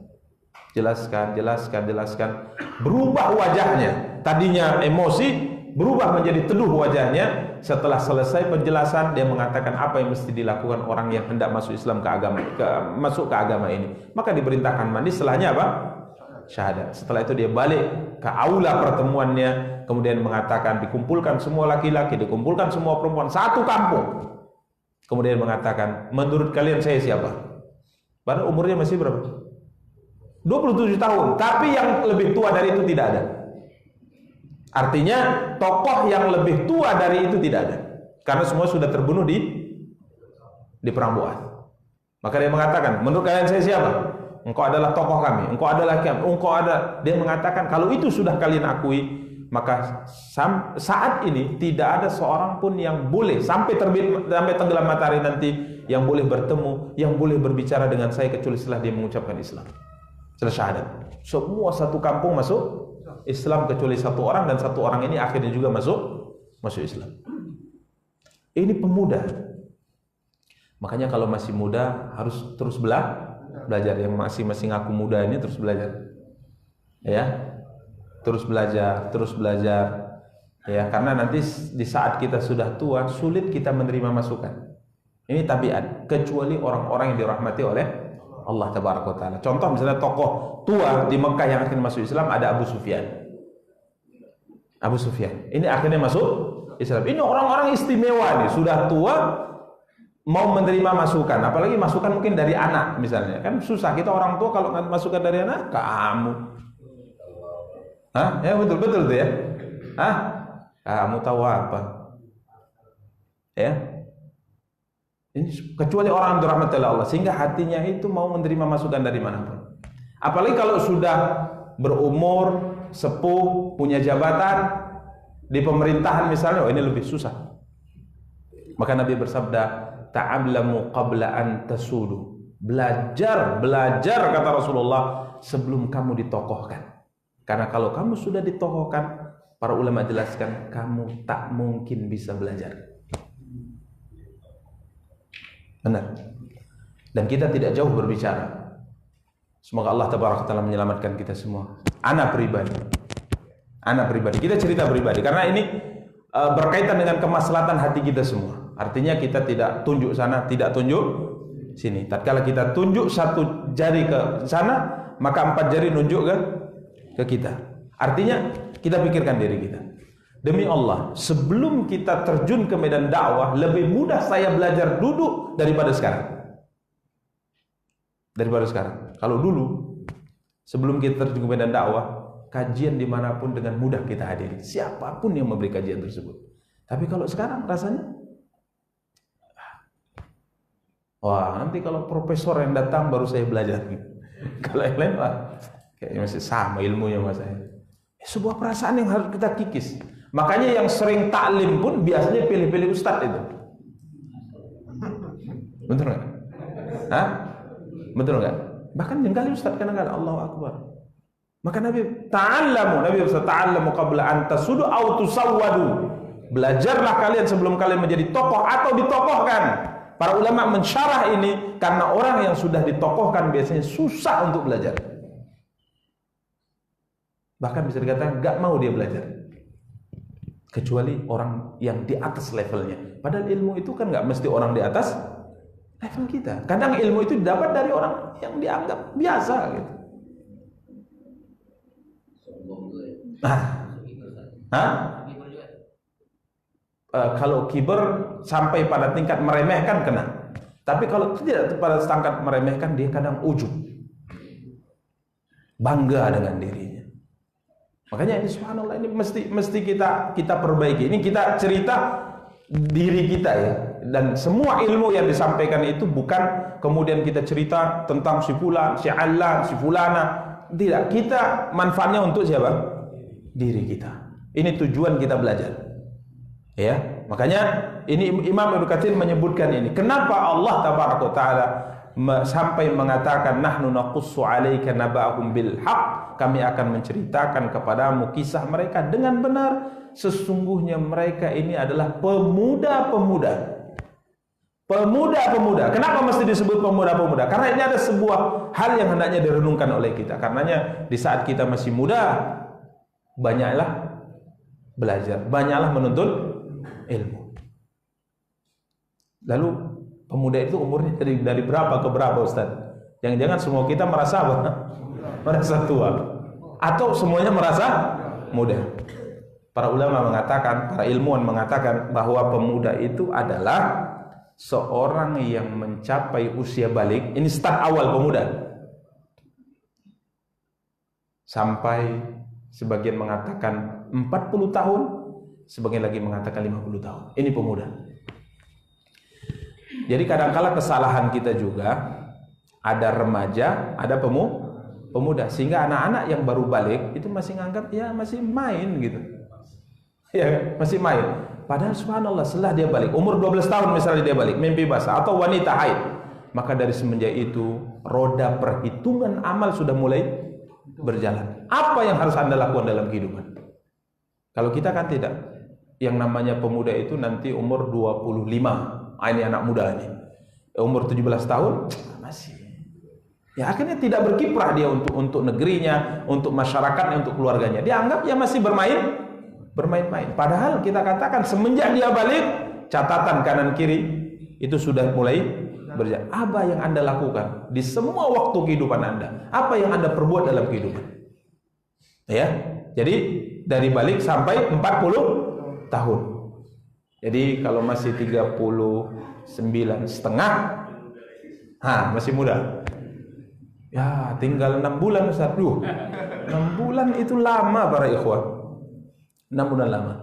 Jelaskan. Berubah wajahnya. Tadinya emosi, berubah menjadi teduh wajahnya. Setelah selesai penjelasan, dia mengatakan apa yang mesti dilakukan orang yang hendak masuk Islam masuk ke agama ini. Maka diperintahkan mandi, setelahnya apa? Syahadat. Setelah itu dia balik ke aula pertemuannya, kemudian mengatakan dikumpulkan semua laki-laki, dikumpulkan semua perempuan, satu kampung. Kemudian mengatakan, menurut kalian saya siapa? Padahal umurnya masih berapa? 27 tahun, tapi yang lebih tua dari itu tidak ada. Artinya tokoh yang lebih tua dari itu tidak ada, karena semua sudah terbunuh di perang Bu'ad. Maka dia mengatakan, menurut kalian saya siapa? Engkau adalah tokoh kami, engkau adalah kami, engkau ada. Dia mengatakan, kalau itu sudah kalian akui, maka saat ini tidak ada seorang pun yang boleh sampai tenggelam matahari nanti yang boleh bertemu, yang boleh berbicara dengan saya kecuali setelah dia mengucapkan Islam. Setelah syahadat, semua satu kampung masuk Islam kecuali satu orang, dan satu orang ini akhirnya juga masuk Islam. Ini pemuda. Makanya kalau masih muda harus terus belajar. Yang masih ngaku muda ini terus belajar. Ya. Terus belajar. Ya, karena nanti di saat kita sudah tua sulit kita menerima masukan. Ini tabiat, kecuali orang-orang yang dirahmati oleh Allah Tabaraka wa Ta'ala. Contoh misalnya tokoh tua di Mekah yang akhirnya masuk Islam ada Abu Sufyan. Ini akhirnya masuk Islam. Ini orang-orang istimewa nih, sudah tua mau menerima masukan, apalagi masukan mungkin dari anak misalnya. Kan susah kita orang tua kalau masukan dari anak, kamu. Ya betul tuh ya. Kamu tahu apa? Ya. Ini kecuali orang dirahmati oleh Allah, sehingga hatinya itu mau menerima masukan dari manapun. Apalagi kalau sudah berumur, sepuh, punya jabatan di pemerintahan misalnya, ini lebih susah. Maka Nabi bersabda, ta'ablamu qabla an tasudu. Belajar kata Rasulullah sebelum kamu ditokohkan. Karena kalau kamu sudah ditokohkan, para ulama jelaskan kamu tak mungkin bisa belajar. Benar. Dan kita tidak jauh berbicara. Semoga Allah Tabaraka Ta'ala menyelamatkan kita semua. Ana pribadi, kita cerita pribadi, karena ini berkaitan dengan kemaslahatan hati kita semua. Artinya kita tidak tunjuk sana, tidak tunjuk sini. Tatkala kita tunjuk satu jari ke sana, maka 4 jari nunjuk ke kita. Artinya kita pikirkan diri kita. Demi Allah, sebelum kita terjun ke medan dakwah, lebih mudah saya belajar duduk daripada sekarang. Daripada sekarang. Kalau dulu, sebelum kita terjun ke medan dakwah, kajian dimanapun dengan mudah kita hadiri. Siapapun yang memberi kajian tersebut. Tapi kalau sekarang rasanya, wah, nanti kalau profesor yang datang baru saya belajar. Kalau yang lain, wah, kayaknya masih sama ilmunya sama saya. Sebuah perasaan yang harus kita kikis. Makanya yang sering taklim pun biasanya pilih-pilih ustadz itu. Betul nggak? Hah? Betul nggak? Bahkan jengkali ustadz kadang-kadang Allahu Akbar. Maka Nabi berkata, ta'allamu qabla an tasudu aw tusawwadu. Belajarlah kalian sebelum kalian menjadi tokoh atau ditokohkan. Para ulama mensyarah ini karena orang yang sudah ditokohkan biasanya susah untuk belajar. Bahkan bisa dikatakan gak mau dia belajar. Kecuali orang yang di atas levelnya. Padahal ilmu itu kan gak mesti orang di atas level kita. Kadang ilmu itu didapat dari orang yang dianggap biasa gitu. Kalau kiber sampai pada tingkat meremehkan kena. Tapi kalau tidak pada tingkat meremehkan, dia kadang ujub, bangga dengan dirinya. Makanya ini subhanallah, ini mesti kita perbaiki. Ini kita cerita diri kita ya. Dan semua ilmu yang disampaikan itu bukan kemudian kita cerita tentang si fulan, si allan, si fulana. Tidak, kita manfaatnya untuk siapa? Diri kita. Ini tujuan kita belajar. Ya, makanya ini Imam Ibnu Katsir menyebutkan ini. Kenapa Allah tabaraka taala sampai mengatakan nahnu naqussu 'alaika naba'ahum bil haqq, kami akan menceritakan kepadamu kisah mereka dengan benar. Sesungguhnya mereka ini adalah pemuda-pemuda. Pemuda-pemuda. Kenapa mesti disebut pemuda-pemuda? Karena ini ada sebuah hal yang hendaknya direnungkan oleh kita. Karenanya di saat kita masih muda, banyaklah belajar, banyaklah menuntut ilmu. Lalu pemuda itu umurnya dari berapa ke berapa, Ustaz? Jangan-jangan semua kita merasa apa? Merasa tua. Atau semuanya merasa muda. Para ulama mengatakan, para ilmuwan mengatakan bahwa pemuda itu adalah seorang yang mencapai usia balik. Ini start awal pemuda. Sampai sebagian mengatakan 40 tahun, sebagian lagi mengatakan 50 tahun. Ini pemuda. Jadi kadang-kala kesalahan kita juga, ada remaja, ada pemuda, sehingga anak-anak yang baru balik itu masih nganggap ya masih main gitu. Ya, masih main. Padahal subhanallah, setelah dia balik, umur 12 tahun misalnya dia balik, mimpi basah atau wanita haid, maka dari semenjak itu roda perhitungan amal sudah mulai berjalan. Apa yang harus Anda lakukan dalam kehidupan? Kalau kita kan tidak. Yang namanya pemuda itu nanti umur 25. Ini anak muda ini. Umur 17 tahun masih. Ya akhirnya tidak berkiprah dia untuk negerinya, untuk masyarakatnya, untuk keluarganya. Dia anggap ya masih bermain-main. Padahal kita katakan semenjak dia balik, catatan kanan kiri itu sudah mulai berjalan. Apa yang Anda lakukan di semua waktu kehidupan Anda? Apa yang Anda perbuat dalam kehidupan? Ya. Jadi dari balik sampai 40 tahun. Jadi kalau masih 39 setengah, masih muda. Ya, tinggal 6 bulan Ustaz. 6 bulan itu lama para ikhwah. 6 bulan lama.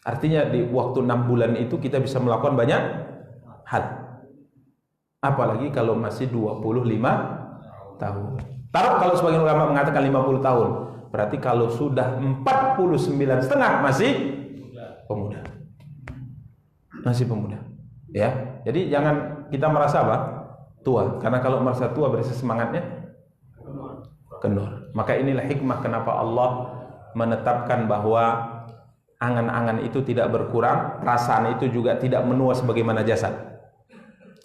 Artinya di waktu 6 bulan itu kita bisa melakukan banyak hal. Apalagi kalau masih 25 tahun. Taruh kalau sebagian ulama mengatakan 50 tahun. Berarti kalau sudah 49 setengah masih pemuda. Masih pemuda. Ya. Jadi jangan kita merasa apa? Tua. Karena kalau merasa tua berarti semangatnya kendor. Maka inilah hikmah kenapa Allah menetapkan bahwa angan-angan itu tidak berkurang, perasaan itu juga tidak menua sebagaimana jasad.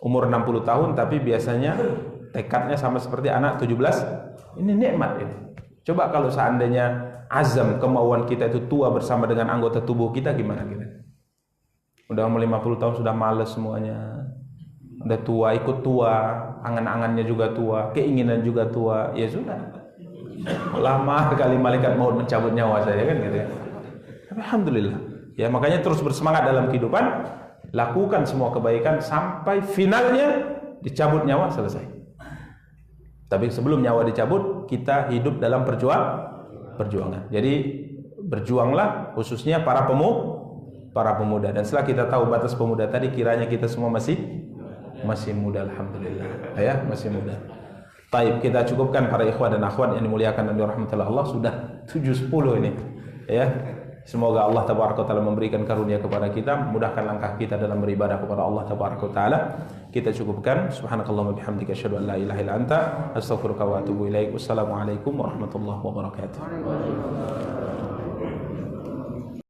Umur 60 tahun tapi biasanya tekadnya sama seperti anak 17. Ini nikmat ini. Coba kalau seandainya azam kemauan kita itu tua bersama dengan anggota tubuh kita, gimana kita? Udah umur 50 tahun sudah males semuanya. Udah tua, ikut tua, angan-angannya juga tua, keinginan juga tua. Ya sudah. Lama kali malaikat maut mencabut nyawa saya kan gitu ya. Tapi alhamdulillah. Ya, makanya terus bersemangat dalam kehidupan, lakukan semua kebaikan sampai finalnya dicabut nyawa, selesai. Tapi sebelum nyawa dicabut, kita hidup dalam perjuangan. Jadi berjuanglah, khususnya para pemuda. Dan setelah kita tahu batas pemuda tadi, kiranya kita semua masih muda, alhamdulillah. Ya, masih muda. Taib, kita cukupkan para ikhwah dan akhwat yang dimuliakan dan dirahmati Allah. Sudah 7:10 ini. Ya. Semoga Allah tabaraka taala memberikan karunia kepada kita, mudahkan langkah kita dalam beribadah kepada Allah tabaraka taala. Kita cukupkan. Subhanakallahumma bihamdika asyhadu an la ilaha illa anta astaghfiruka wa atubu ilaik. Wassalamualaikum warahmatullahi wabarakatuh.